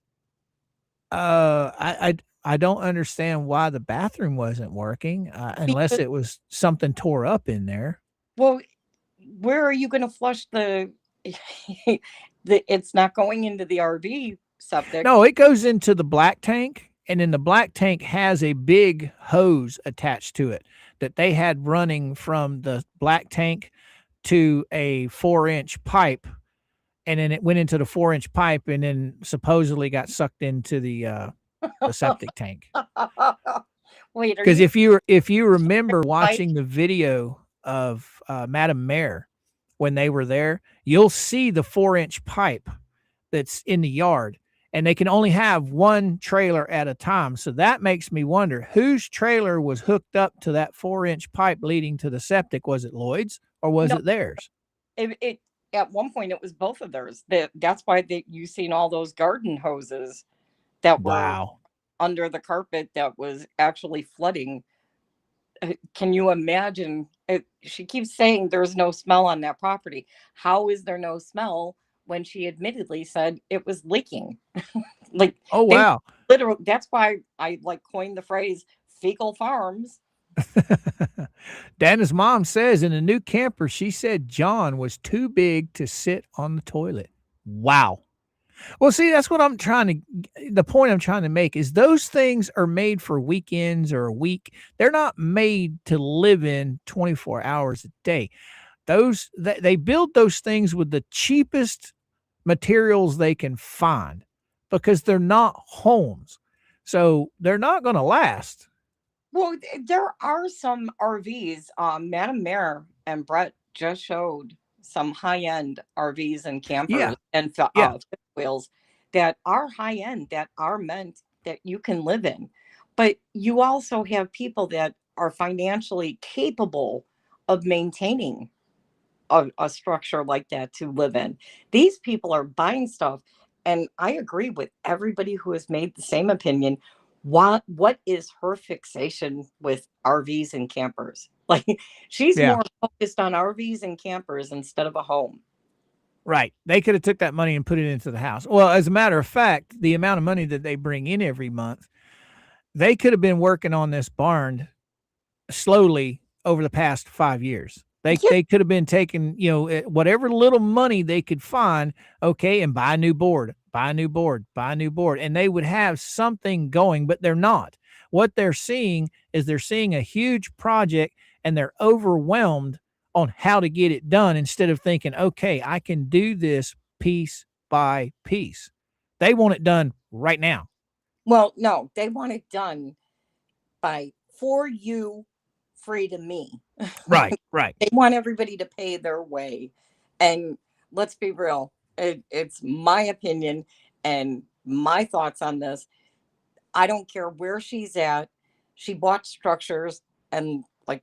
I don't understand why the bathroom wasn't working unless it was something tore up in there. Well, where are you going to flush it's not going into the RV septic. No, it goes into the black tank, and then the black tank has a big hose attached to it that they had running from the black tank to a 4-inch pipe and then it went into the 4-inch pipe and then supposedly got sucked into the septic tank. Wait, are Because you if you remember like? watching the video of Madam Mayor when they were there, you'll see the 4-inch pipe that's in the yard, and they can only have one trailer at a time. So that makes me wonder whose trailer was hooked up to that 4-inch pipe leading to the septic. Was it Lloyd's or was No, it theirs? it at one point it was both of theirs. That's why you seen all those garden hoses that were Wow. under the carpet that was actually flooding. Can you imagine? She keeps saying there's no smell on that property. How is there no smell when she admittedly said it was leaking? Like Oh, they wow. literally, that's why I like coined the phrase fecal farms. Dana's mom says in a new camper, she said John was too big to sit on the toilet. Wow. Well, see, that's what the point I'm trying to make is those things are made for weekends or a week. They're not made to live in 24 hours a day. They build those things with the cheapest materials they can find because they're not homes. So they're not going to last. Well, there are some RVs. Madam Mayor and Brett just showed some high-end RVs and Yeah. campers and Yeah. fifth wheels that are high-end, that are meant that you can live in. But you also have people that are financially capable of maintaining a structure like that to live in. These people are buying stuff, and I agree with everybody who has made the same opinion. What is her fixation with RVs and campers? Like she's Yeah. more focused on RVs and campers instead of a home. Right. They could have took that money and put it into the house. Well, as a matter of fact, the amount of money that they bring in every month, they could have been working on this barn slowly over the past 5 years. Yeah, They could have been taking, whatever little money they could find, okay, and buy a new board, buy a new board, buy a new board, and they would have something going, but they're not. What they're seeing is they're seeing a huge project and they're overwhelmed on how to get it done instead of thinking, okay, I can do this piece by piece. They want it done right now. well, no, they want it done by for you, free to me. Right, right. They want everybody to pay their way. And let's be real, it's my opinion and my thoughts on this. I don't care where she's at. She bought structures, and like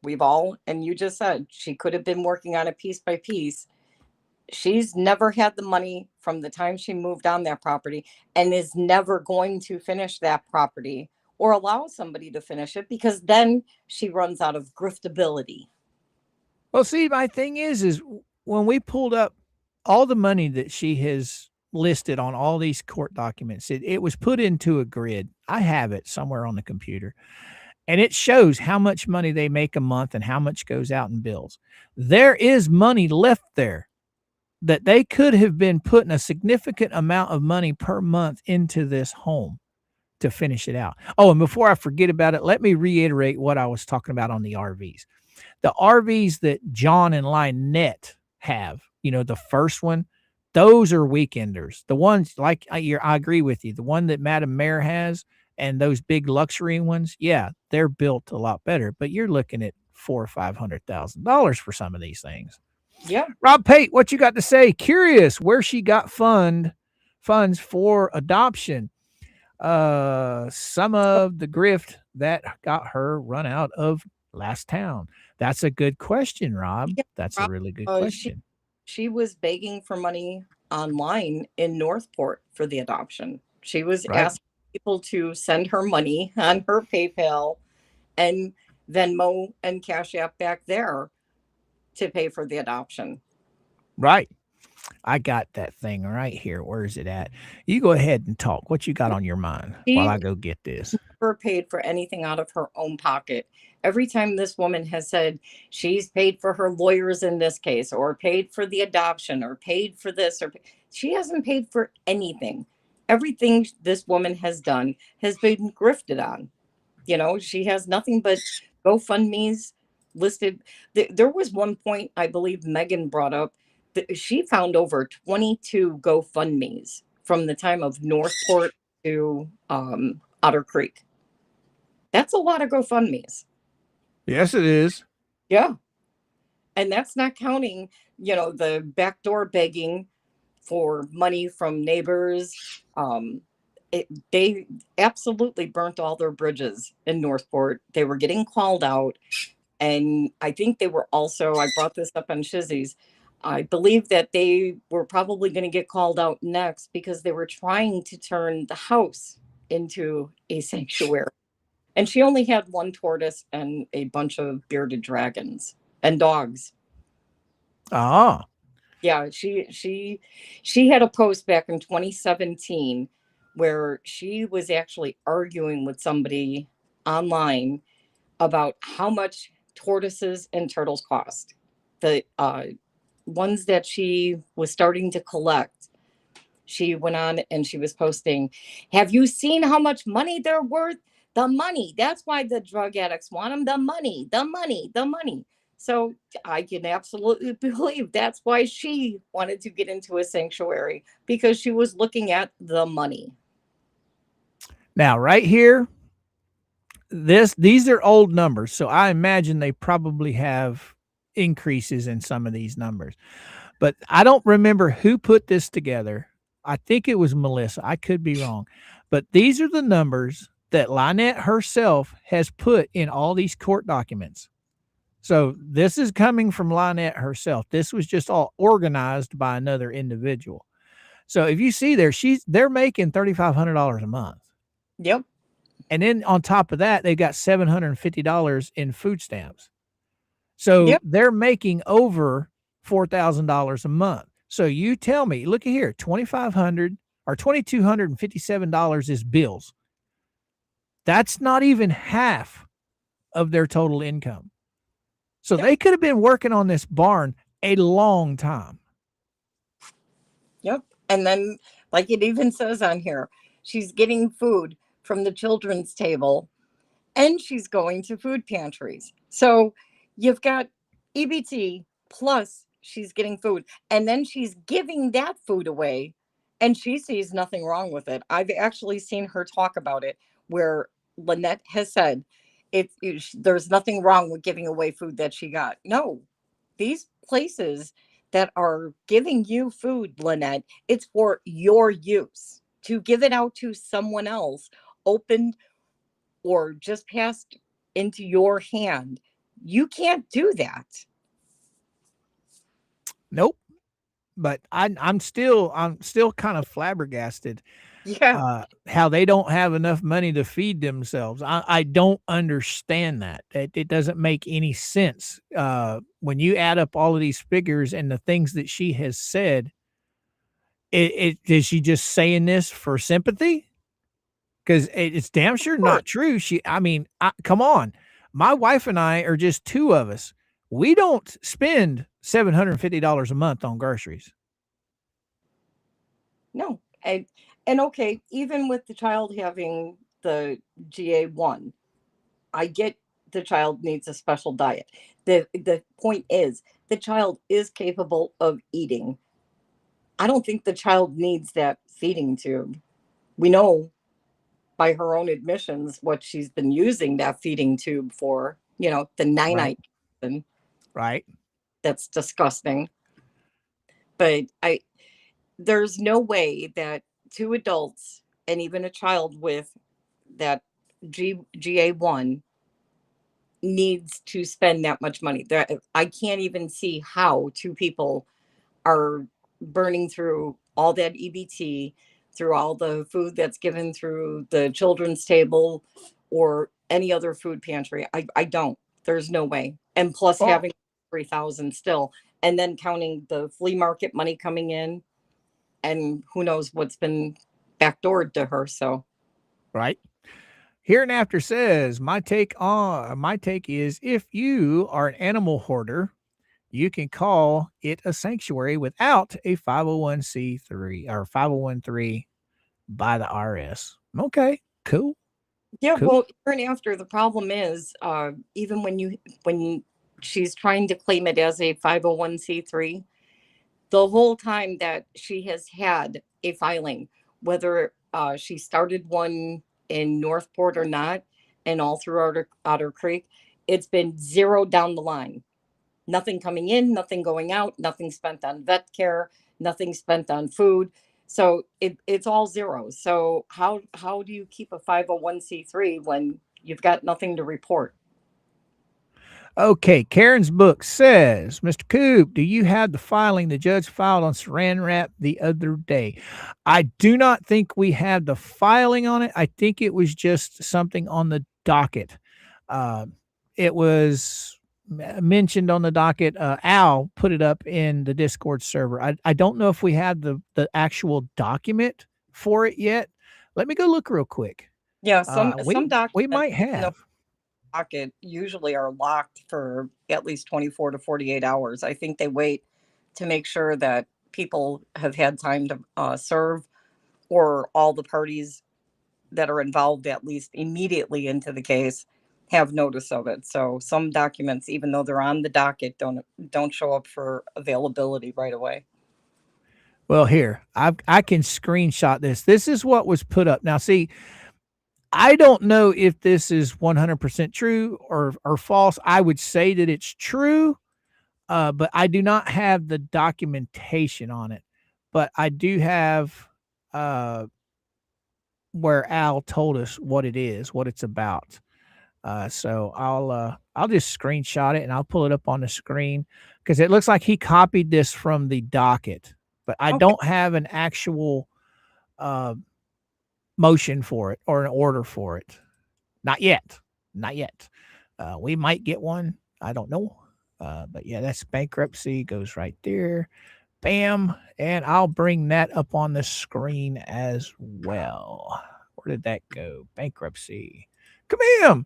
and you just said, she could have been working on it piece by piece. She's never had the money from the time she moved on that property and is never going to finish that property or allow somebody to finish it because then she runs out of griftability. Well, see, my thing is when we pulled up all the money that she has listed on all these court documents, it was put into a grid. I have it somewhere on the computer, and it shows how much money they make a month and how much goes out in bills. There is money left there that they could have been putting a significant amount of money per month into this home to finish it out. Oh, and before I forget about it, let me reiterate what I was talking about on the RVs. The RVs that John and Lynette have, the first one, those are weekenders. The ones like I agree with you. The one that Madam Mayor has and those big luxury ones, yeah, they're built a lot better. But you're looking at $400,000 or $500,000 for some of these things. Yeah. Rob Pate, what you got to say? Curious where she got funds for adoption. Some of the grift that got her run out of last town. That's a good question, Rob. Yeah, That's a really good uh, question. she was begging for money online in Northport for the adoption. She was Right. asking people to send her money on her PayPal and Venmo and Cash App back there to pay for the adoption. Right. I got that thing right here. Where is it at? You go ahead and talk. What you got on your mind while She I go get this? never paid for anything out of her own pocket. Every time this woman has said she's paid for her lawyers in this case, or paid for the adoption, or paid for this, she hasn't paid for anything. Everything this woman has done has been grifted on. She has nothing but GoFundMe's listed. There was one point I believe Megan brought up She found over 22 GoFundMe's from the time of Northport to Otter Creek. That's a lot of GoFundMe's. Yes, it is. Yeah. And that's not counting, the backdoor begging for money from neighbors. They absolutely burnt all their bridges in Northport. They were getting called out. And I think they were also, I brought this up on Shizzy's, I believe that they were probably going to get called out next because they were trying to turn the house into a sanctuary. And she only had one tortoise and a bunch of bearded dragons and dogs. Ah. Yeah, she had a post back in 2017 where she was actually arguing with somebody online about how much tortoises and turtles cost. The ones that she was starting to collect, she went on and she was posting, have you seen how much money they're worth? The money. That's why the drug addicts want them. The money, the money, the money. So I can absolutely believe that's why she wanted to get into a sanctuary, because she was looking at the money. Now, right here, these are old numbers, so I imagine they probably have increases in some of these numbers. But I don't remember who put this together. I think it was Melissa. I could be wrong. But these are the numbers that Lynette herself has put in all these court documents. So this is coming from Lynette herself. This was just all organized by another individual. So if you see there, they're making $3,500 a month. Yep. And then on top of that, they got $750 in food stamps. So they're making over $4,000 a month. So you tell me, look at here, $2,500 or $2,257 is bills. That's not even half of their total income. So they could have been working on this barn a long time. Yep. And then, like it even says on here, she's getting food from the children's table and she's going to food pantries. So you've got EBT plus she's getting food, and then she's giving that food away and she sees nothing wrong with it. I've actually seen her talk about it where Lynette has said there's nothing wrong with giving away food that she got. No, these places that are giving you food, Lynette, it's for your use. To give it out to someone else, opened or just passed into your hand, you can't do that. Nope. But I'm still kind of flabbergasted. Yeah. How they don't have enough money to feed themselves. I don't understand that. It doesn't make any sense. When you add up all of these figures and the things that she has said, is she just saying this for sympathy? Because it's damn sure not true. Come on. My wife and I are just two of us. We don't spend $750 a month on groceries. No. And okay, even with the child having the GA1, I get the child needs a special diet. The point is, the child is capable of eating. I don't think the child needs that feeding tube. We know by her own admissions what she's been using that feeding tube for, the Right. night. Right. That's disgusting. But there's no way that two adults and even a child with that GA1 needs to spend that much money. I can't even see how two people are burning through all that EBT, through all the food that's given through the children's table or any other food pantry. I don't. There's no way. And plus Oh. having 3,000 still, and then counting the flea market money coming in, and who knows what's been backdoored to her. So Right. Hereinafter says, my take is, if you are an animal hoarder, you can call it a sanctuary without a 501c3 or 501(c)(3) by the IRS. Okay, cool. yeah, Cool. well, and after the problem is, even when she's trying to claim it as a 501c3, the whole time that she has had a filing, whether she started one in Northport or not, and all throughout Otter Creek, it's been zero down the line. Nothing coming in, nothing going out, nothing spent on vet care, nothing spent on food. So it's all zero. So how do you keep a 501c3 when you've got nothing to report? Okay, Karen's book says, Mr. Coop, do you have the filing the judge filed on Saran Wrap the other day? I do not think we have the filing on it. I think it was just something on the docket. It was mentioned on the docket. Al put it up in the Discord server. I don't know if we have the actual document for it yet. Let me go look real quick. Yeah, some We documents might have. docket usually are locked for at least 24 to 48 hours. I think they wait to make sure that people have had time to serve, or all the parties that are involved, at least immediately into the case, have notice of it. So some documents, even though they're on the docket, don't show up for availability right away. Well, here, I can screenshot this. This is what was put up. Now, see, I don't know if this is 100% true or false. I would say that it's true, but I do not have the documentation on it. But I do have where Al told us what it is, what it's about. So I'll just screenshot it and I'll pull it up on the screen because it looks like he copied this from the docket, but I Okay. don't have an actual motion for it or an order for it. Not yet. Not yet. We might get one. I don't know. But yeah, that's bankruptcy. Goes right there. Bam. And I'll bring that up on the screen as well. Where did that go? Bankruptcy. Come here.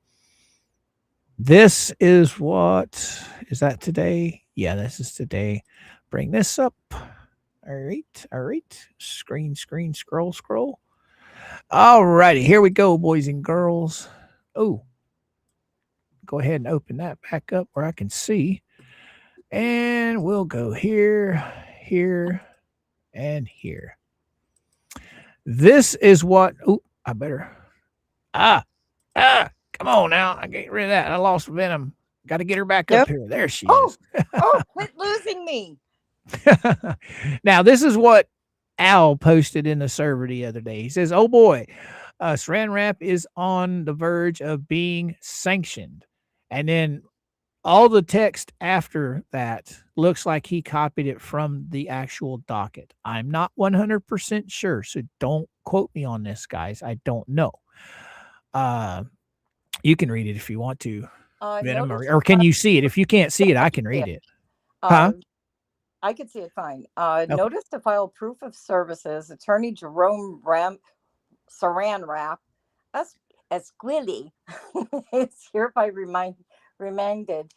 This is what is that today? Yeah, this is today. Bring this up. All right. All right. Screen, scroll. All righty. Here we go, boys and girls. Oh, go ahead and open that back up where I can see. And we'll go here, here, and here. This is what, oh, I better, come on now. I get rid of that. I lost Venom. Got to get her back up here. There she is. Quit losing me. Now, this is what Al posted in the server the other day. He says, oh boy, Saran Wrap is on the verge of being sanctioned. And then all the text after that looks like he copied it from the actual docket. I'm not 100% sure, so don't quote me on this, guys. I don't know. You can read it if you want to, Venom, or can you see it? If you can't see it, I can read it. Huh? I could see it fine. Notice to file proof of services. Attorney Jerome Saran Wrap, Esquilly, is hereby reminded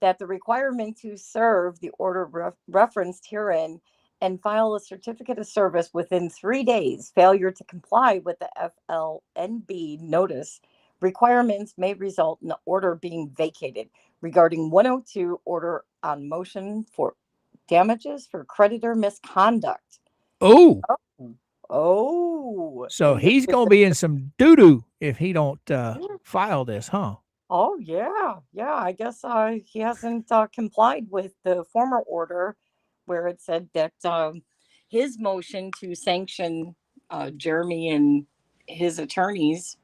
that the requirement to serve the order referenced herein and file a certificate of service within 3 days. Failure to comply with the FLNB notice requirements may result in the order being vacated. Regarding 102, order on motion for damages for creditor misconduct. Oh. Oh. So he's going to be in some doo-doo if he don't file this, huh? Oh, yeah. Yeah, I guess he hasn't complied with the former order where it said that his motion to sanction Jeremy and his attorneys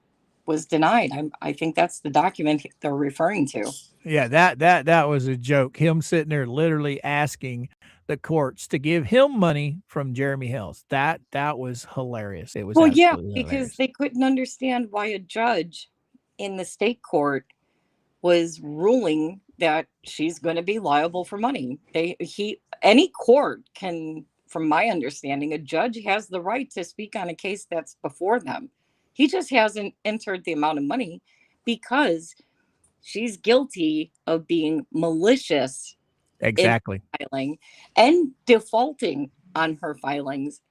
was denied. I think that's the document they're referring to. Yeah, that was a joke. Him sitting there literally asking the courts to give him money from Jeremy Hales. That was hilarious. It was because hilarious. They couldn't understand why a judge in the state court was ruling that she's going to be liable for money. Any court can, from my understanding, a judge has the right to speak on a case that's before them. He just hasn't entered the amount of money because she's guilty of being malicious. Exactly. In filing and defaulting on her filings.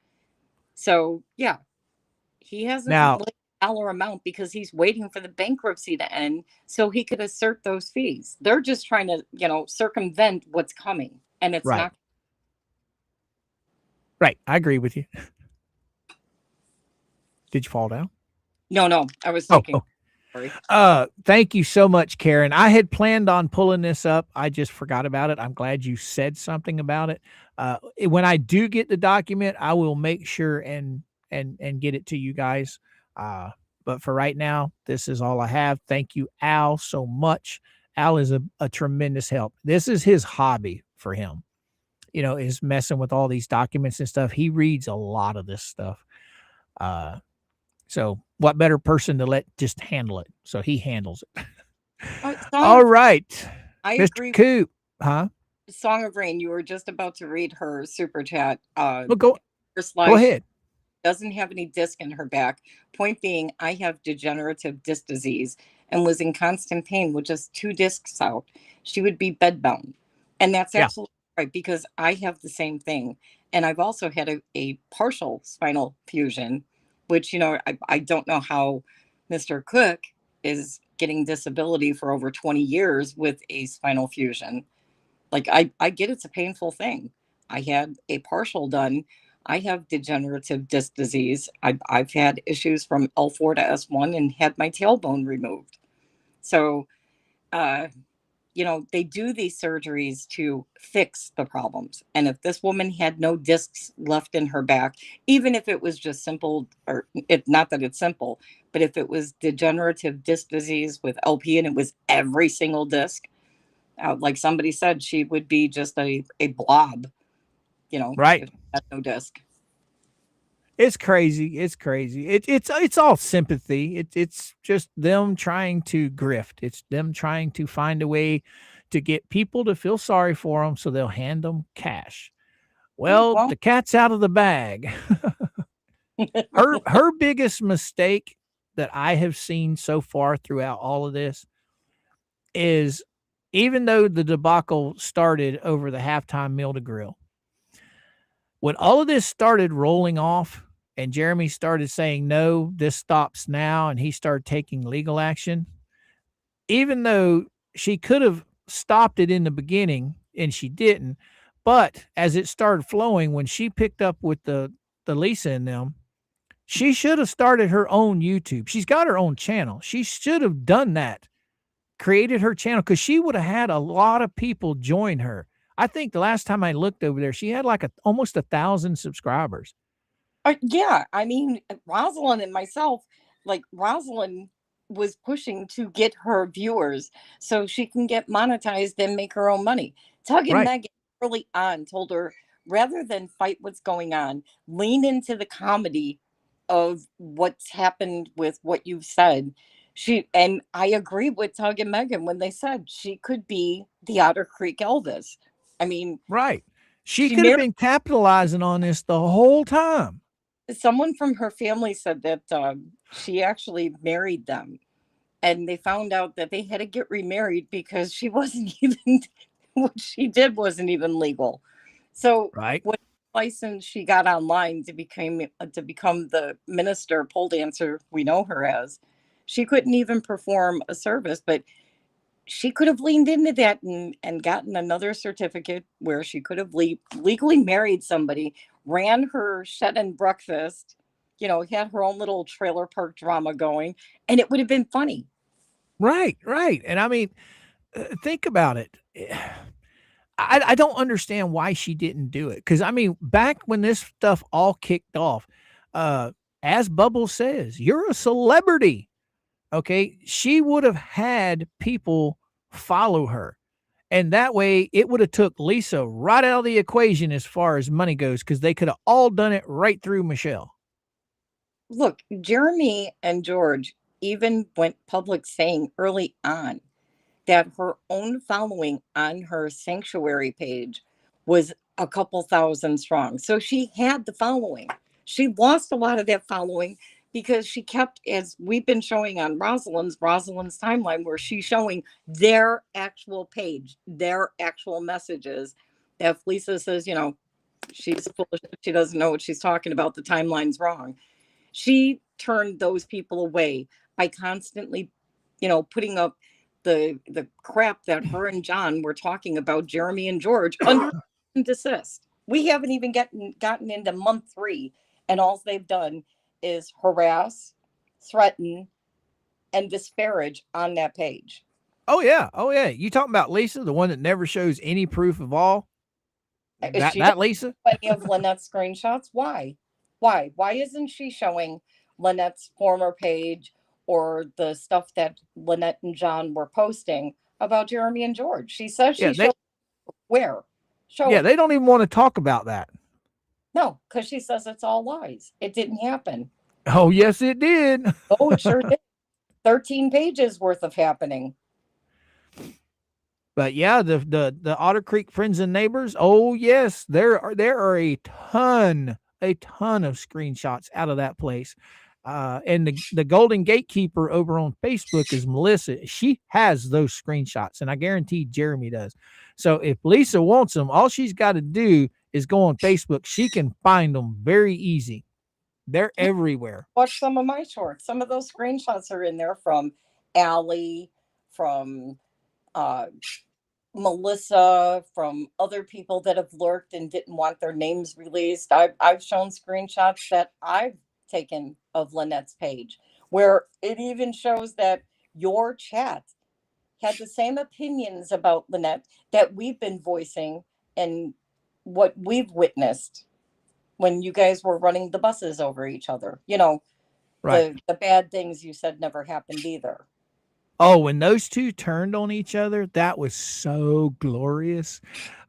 So yeah, he hasn't laid a dollar amount because he's waiting for the bankruptcy to end so he could assert those fees. They're just trying to, circumvent what's coming, and it's not. Right. I agree with you. Did you fall down? No, I was Oh, taking. oh. Sorry. Thank you so much, Karen. I had planned on pulling this up. I just forgot about it. I'm glad you said something about it. When I do get the document, I will make sure and get it to you guys. But for right now, this is all I have. Thank you, Al, so much. Al is a tremendous help. This is his hobby for him. Is messing with all these documents and stuff. He reads a lot of this stuff. So what better person to let just handle it? So he handles it. All right. I Mr. agree. Coop. Huh? Song of Rain, you were just about to read her super chat. Well, go First go slide, she ahead. doesn't have any disc in her back. Point being, I have degenerative disc disease and was in constant pain with just 2 discs out. She would be bedbound. And that's Yeah. absolutely right, because I have the same thing. And I've also had a partial spinal fusion, which, I don't know how Mr. Cook is getting disability for over 20 years with a spinal fusion. Like, I get it's a painful thing. I had a partial done. I have degenerative disc disease. I've had issues from L4 to S1 and had my tailbone removed. So, uh, they do these surgeries to fix the problems. And if this woman had no discs left in her back, even if it was just simple, or not that it's simple, but if it was degenerative disc disease with LP and it was every single disc, like somebody said, she would be just a blob, Right. if she had no disc. It's crazy. It's crazy. It's all sympathy. It's just them trying to grift. It's them trying to find a way to get people to feel sorry for them so they'll hand them cash. Well, Well, the cat's out of the bag. Her biggest mistake that I have seen so far throughout all of this is, even though the debacle started over the halftime meal to grill, when all of this started rolling off and Jeremy started saying, no, this stops now, and he started taking legal action, even though she could have stopped it in the beginning and she didn't, but as it started flowing, when she picked up with the Lisa and them, she should have started her own YouTube. She's got her own channel. She should have done that, created her channel, because she would have had a lot of people join her. I think the last time I looked over there, she had like almost 1,000 subscribers. yeah, I mean, Rosalind and myself, like Rosalind was pushing to get her viewers so she can get monetized and make her own money. Tug and Right. Megan early on told her, rather than fight what's going on, lean into the comedy of what's happened with what you've said. And I agree with Tug and Megan when they said she could be the Otter Creek Elvis. I mean, Right. She she could have married been capitalizing on this the whole time. someone from her family said that she actually married them, and they found out that they had to get remarried because she wasn't even what she did wasn't even legal. So Right. what license she got online to become the minister pole dancer we know her as, she couldn't even perform a service. But she could have leaned into that and gotten another certificate where she could have legally married somebody, ran her shed and breakfast, had her own little trailer park drama going, and it would have been funny. Right. Right. And I mean, think about it. I don't understand why she didn't do it. Because, I mean, back when this stuff all kicked off, as Bubbles says, you're a celebrity. Okay. She would have had people follow her. And that way it would have took Lisa right out of the equation as far as money goes, because they could have all done it right through Michelle. Look, Jeremy and George even went public saying early on that her own following on her sanctuary page was a couple thousand strong. So she had the following. She lost a lot of that following because she kept, as we've been showing on Rosalind's timeline, where she's showing their actual page, their actual messages. If Lisa says, she's foolish, she doesn't know what she's talking about, the timeline's wrong. She turned those people away by constantly, putting up the crap that her and John were talking about Jeremy and George under desist. We haven't even gotten into month 3, and all they've done is harass, threaten, and disparage on that page. Oh yeah. Oh yeah. You talking about Lisa, the one that never shows any proof of all? She That Lisa? any of Lynette's screenshots. Why? Why isn't she showing Lynette's former page or the stuff that Lynette and John were posting about Jeremy and George? She says Yeah, she showed where. Show it. they don't even want to talk about that. No, because she says it's all lies. It didn't happen. Oh yes, it did. Oh, it sure did. 13 pages worth of happening. But yeah, the Otter Creek friends and neighbors. Oh yes, there are a ton of screenshots out of that place. And the Golden Gatekeeper over on Facebook is Melissa. She has those screenshots, and I guarantee Jeremy does. So if Lisa wants them, all she's got to do is go on Facebook. She can find them very easy. They're everywhere. Watch some of my shorts. Some of those screenshots are in there from Allie, from Melissa, from other people that have lurked and didn't want their names released. I've shown screenshots that I've taken of Lynette's page where it even shows that your chat had the same opinions about Lynette that we've been voicing and what we've witnessed when you guys were running the buses over each other. Right. The bad things you said never happened either. Oh, when those two turned on each other, that was so glorious.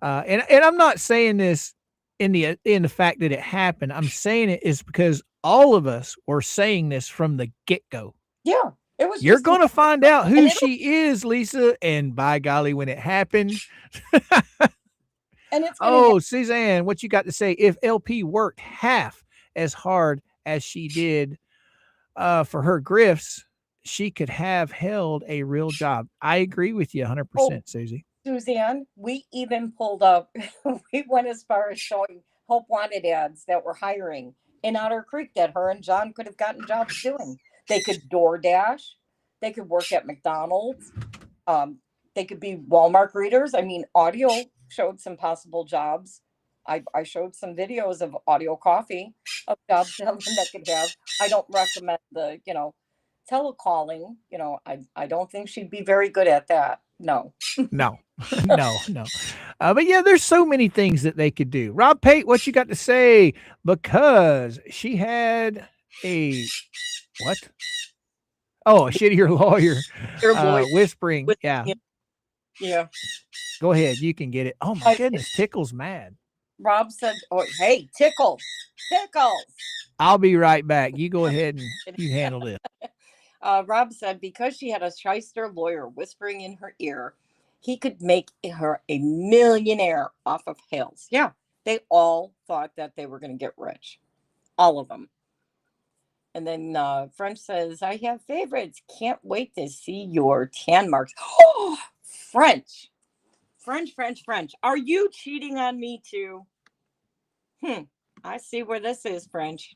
And I'm not saying this in the fact that it happened. I'm saying it is because all of us were saying this from the get-go. Yeah. It was You're going to find out who she is, Lisa, and by golly, when it happened. And it's Suzanne, what you got to say? If LP worked half as hard as she did for her grifts, she could have held a real job. I agree with you 100%, Susie. Suzanne, we even pulled up, we went as far as showing Hope Wanted ads that were hiring in Otter Creek that her and John could have gotten jobs doing. They could DoorDash. They could work at McDonald's. They could be Walmart greeters. I mean, audio showed some possible jobs. I showed some videos of audio coffee of jobs that could have. I don't recommend the, telecalling. I don't think she'd be very good at that. No. No. But yeah, there's so many things that they could do. Rob Pate, what you got to say? Because she had a what? Oh, a shittier lawyer. Whispering. Yeah. Yeah. Go ahead. You can get it. Oh my goodness. Tickle's mad. Rob said, "Oh, hey, Tickles. I'll be right back. You go ahead and you handle this." Rob said, because she had a shyster lawyer whispering in her ear, he could make her a millionaire off of Hales. Yeah, they all thought that they were going to get rich. All of them. And then French says, I have favorites. Can't wait to see your tan marks. Oh, French. Are you cheating on me too? I see where this is, French.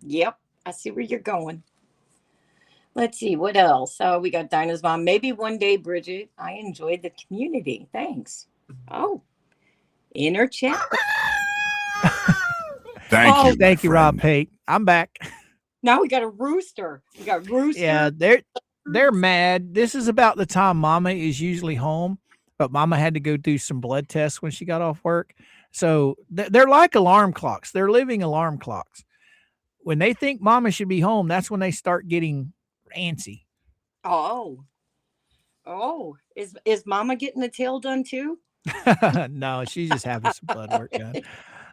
Yep, I see where you're going. Let's see, what else? We got Dinah's mom. Maybe one day, Bridget. I enjoyed the community. Thanks. Oh, inner chat. Thank you, Rob Pate. I'm back. Now we got a rooster. Yeah, they're mad. This is about the time Mama is usually home, but Mama had to go do some blood tests when she got off work. So they're like alarm clocks. They're living alarm clocks. When they think Mama should be home, that's when they start getting antsy. Oh, is Mama getting the tail done too? No, she's just having some blood work done.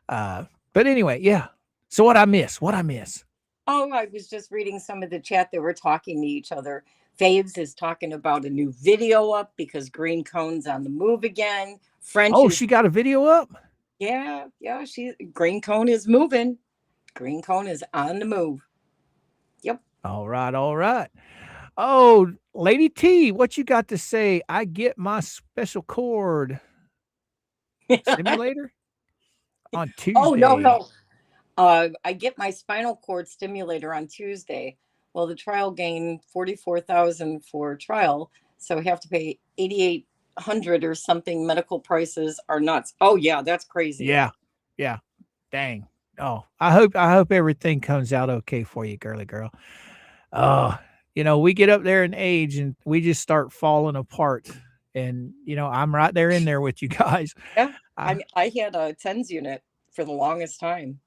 But anyway, yeah. So what I miss? Oh, I was just reading some of the chat that were talking to each other. Faves is talking about a new video up because Green Cone's on the move again. French. Oh, she got a video up? Yeah. Green Cone is moving. Green Cone is on the move. Yep. All right. Oh, Lady T, what you got to say? I get my special cord stimulator on Tuesday. Oh, no. I get my spinal cord stimulator on Tuesday. Well, the trial gained $44,000 for trial, so I have to pay $8,800 or something. Medical prices are nuts. Oh yeah, that's crazy. Yeah, Yeah. Dang. Oh, I hope everything comes out okay for you, girly girl. Oh, we get up there in age and we just start falling apart. And I'm right there in there with you guys. Yeah. I I had a tens unit for the longest time.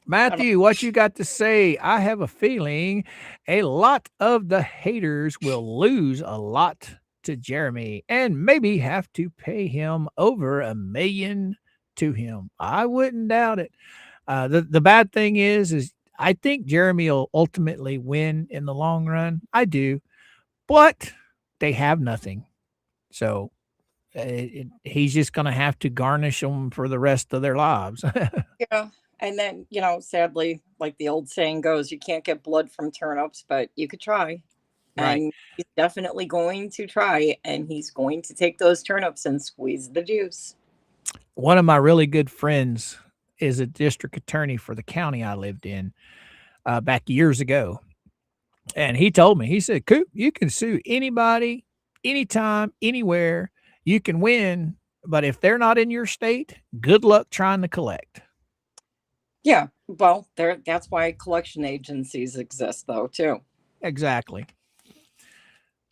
I don't, Matthew, what you got to say? I have a feeling a lot of the haters will lose a lot to Jeremy and maybe have to pay him over $1 million to him. I wouldn't doubt it. The bad thing is I think Jeremy will ultimately win in the long run. I do, but they have nothing, so he's just going to have to garnish them for the rest of their lives. yeah. And then, sadly, like the old saying goes, you can't get blood from turnips, but you could try. Right. And he's definitely going to try, and he's going to take those turnips and squeeze the juice. One of my really good friends is a district attorney for the county I lived in back years ago. And he told me, he said, Coop, you can sue anybody, anytime, anywhere. You can win. But if they're not in your state, good luck trying to collect. Yeah, well, that's why collection agencies exist, though, too. Exactly.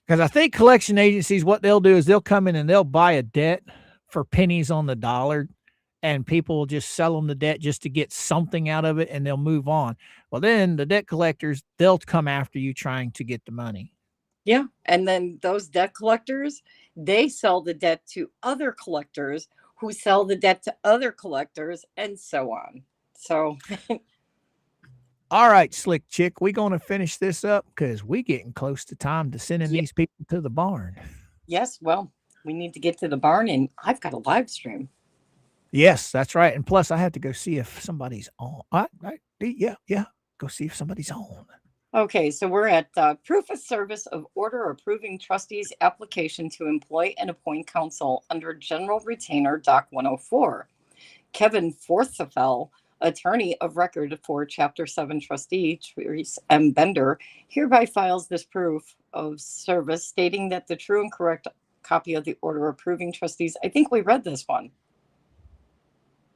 Because I think collection agencies, what they'll do is they'll come in and they'll buy a debt for pennies on the dollar, and people will just sell them the debt just to get something out of it, and they'll move on. Well, then the debt collectors, they'll come after you trying to get the money. Yeah, and then those debt collectors, they sell the debt to other collectors who sell the debt to other collectors, and so on. So, All right, slick chick, we going to finish this up because we getting close to time to sending yeah, these people to the barn. yes, well, we need to get to the barn, and I've got a live stream. Yes, that's right. And plus, I have to go see if somebody's on. Yeah. Go see if somebody's on. Okay, so we're at proof of service of order approving trustees' application to employ and appoint counsel under general retainer Doc 104. Kevin Forthafel, attorney of record for Chapter 7 trustee Therese M. Bender, hereby files this proof of service stating that the true and correct copy of the order approving trustees. I think we read this one.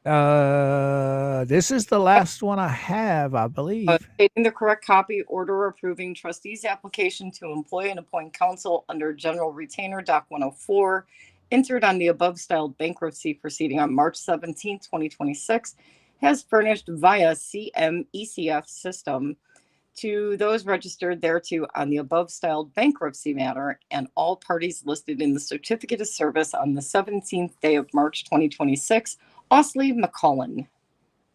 This is the last one I have, I believe. Stating the correct copy, order approving trustees' application to employ and appoint counsel under general retainer Doc 104, entered on the above styled bankruptcy proceeding on March 17, 2026, has furnished via CMECF system to those registered thereto on the above styled bankruptcy matter and all parties listed in the certificate of service on the 17th day of March 2026, Osley McCullen.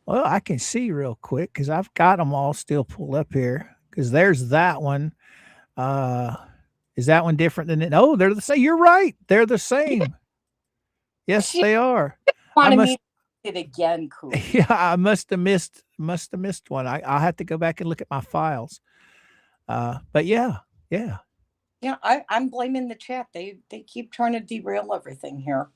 Well, I can see real quick because I've got them all still pulled up here because there's that one. Is that one different than it? Oh, they're the same. You're right. They're the same. Yes, they are. Want me it again, Coop? Yeah, I must have missed one. I'll have to go back and look at my files. But yeah. Yeah, I'm blaming the chat. They keep trying to derail everything here.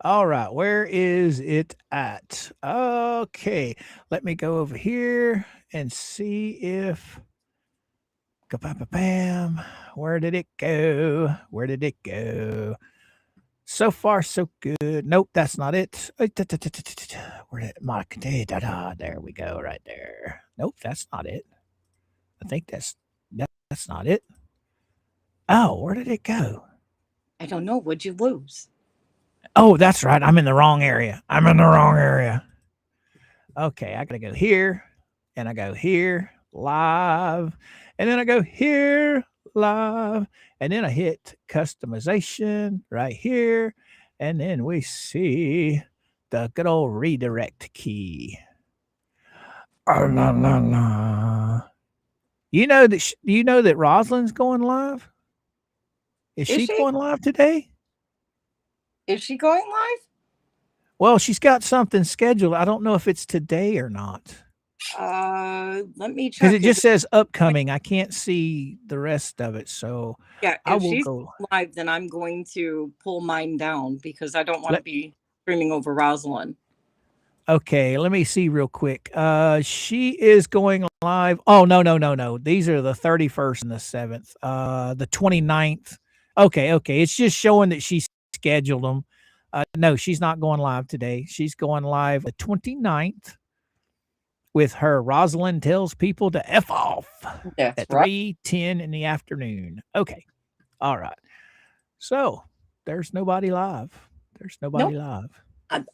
All right, where is it at? Okay, let me go over here and see if. Bam. Where did it go? Where did it go? So far, so good. Nope, that's not it. Where did it? There we go, right there. Nope, that's not it. I think that's not it. Oh, where did it go? I don't know. What'd you lose? Oh, that's right. I'm in the wrong area. Okay, I gotta go here, and I go here, live, and then I go here, live, and then I hit customization right here, and then we see the good old redirect key. Oh, la, la, la. You know that Rosalind's going live? Is she going live today? Is she going live? Well, she's got something scheduled. I don't know if it's today or not. Let me check. Because it just says upcoming. I can't see the rest of it. So yeah, I if will she's go live, then I'm going to pull mine down because I don't want to be streaming over Rosalind. Okay, let me see real quick. She is going live. Oh, no. These are the 31st and the 7th. The 29th. Okay. It's just showing that she's scheduled them. No, she's not going live today. She's going live the 29th with her Rosalind Tells People to F Off That's at right. 3:10 in the afternoon. Okay. All right. So there's nobody live. There's nobody live.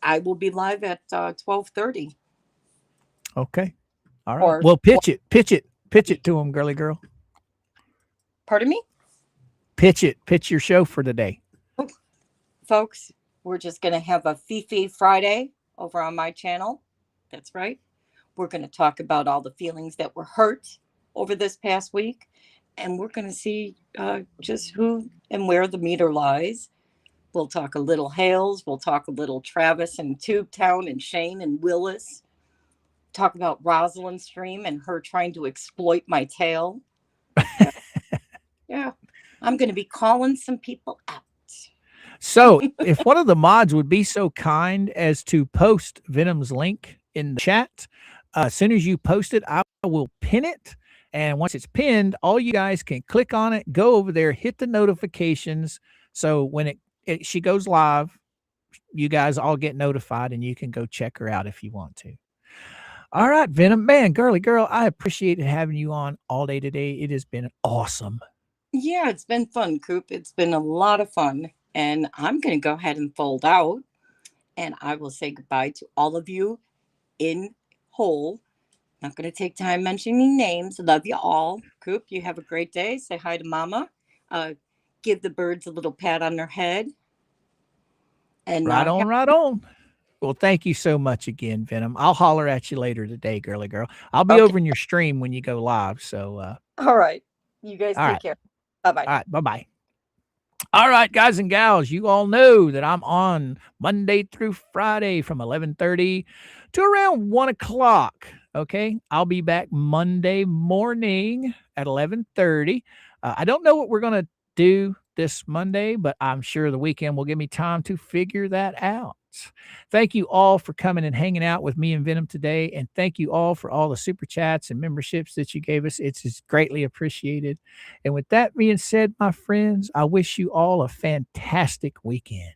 I will be live at 12:30. Okay. All right. Or Well, pitch it to them, girly girl. pardon me, Pitch your show for today. folks. We're just going to have a Fifi Friday over on my channel. That's right. We're going to talk about all the feelings that were hurt over this past week. And we're going to see just who and where the meter lies. We'll talk a little Hales. We'll talk a little Travis and Tubetown and Shane and Willis. Talk about Rosalind Stream and her trying to exploit my tail. Yeah. I'm going to be calling some people out. So if one of the mods would be so kind as to post Venom's link in the chat, as soon as you post it, I will pin it. And once it's pinned, all you guys can click on it, go over there, hit the notifications. So when she goes live, you guys all get notified and you can go check her out if you want to. All right, Venom. Man, girly girl, I appreciate having you on all day today. It has been awesome. Yeah, it's been fun, Coop. It's been a lot of fun. And I'm going to go ahead and fold out. And I will say goodbye to all of you in whole. Not going to take time mentioning names. Love you all. Coop, you have a great day. Say hi to Mama. Give the birds a little pat on their head. And right on. Well, thank you so much again, Venom. I'll holler at you later today, girly girl. I'll be over in your stream when you go live. So, all right. You guys take care. Bye-bye. All right. Bye-bye. All right, guys and gals, you all know that I'm on Monday through Friday from 11:30 to around 1 o'clock. Okay. I'll be back Monday morning at 11:30. I don't know what we're going to do this Monday, but I'm sure the weekend will give me time to figure that out. Thank you all for coming and hanging out with me and Venom today. And thank you all for all the super chats and memberships that you gave us. It's greatly appreciated. And with that being said, my friends, I wish you all a fantastic weekend.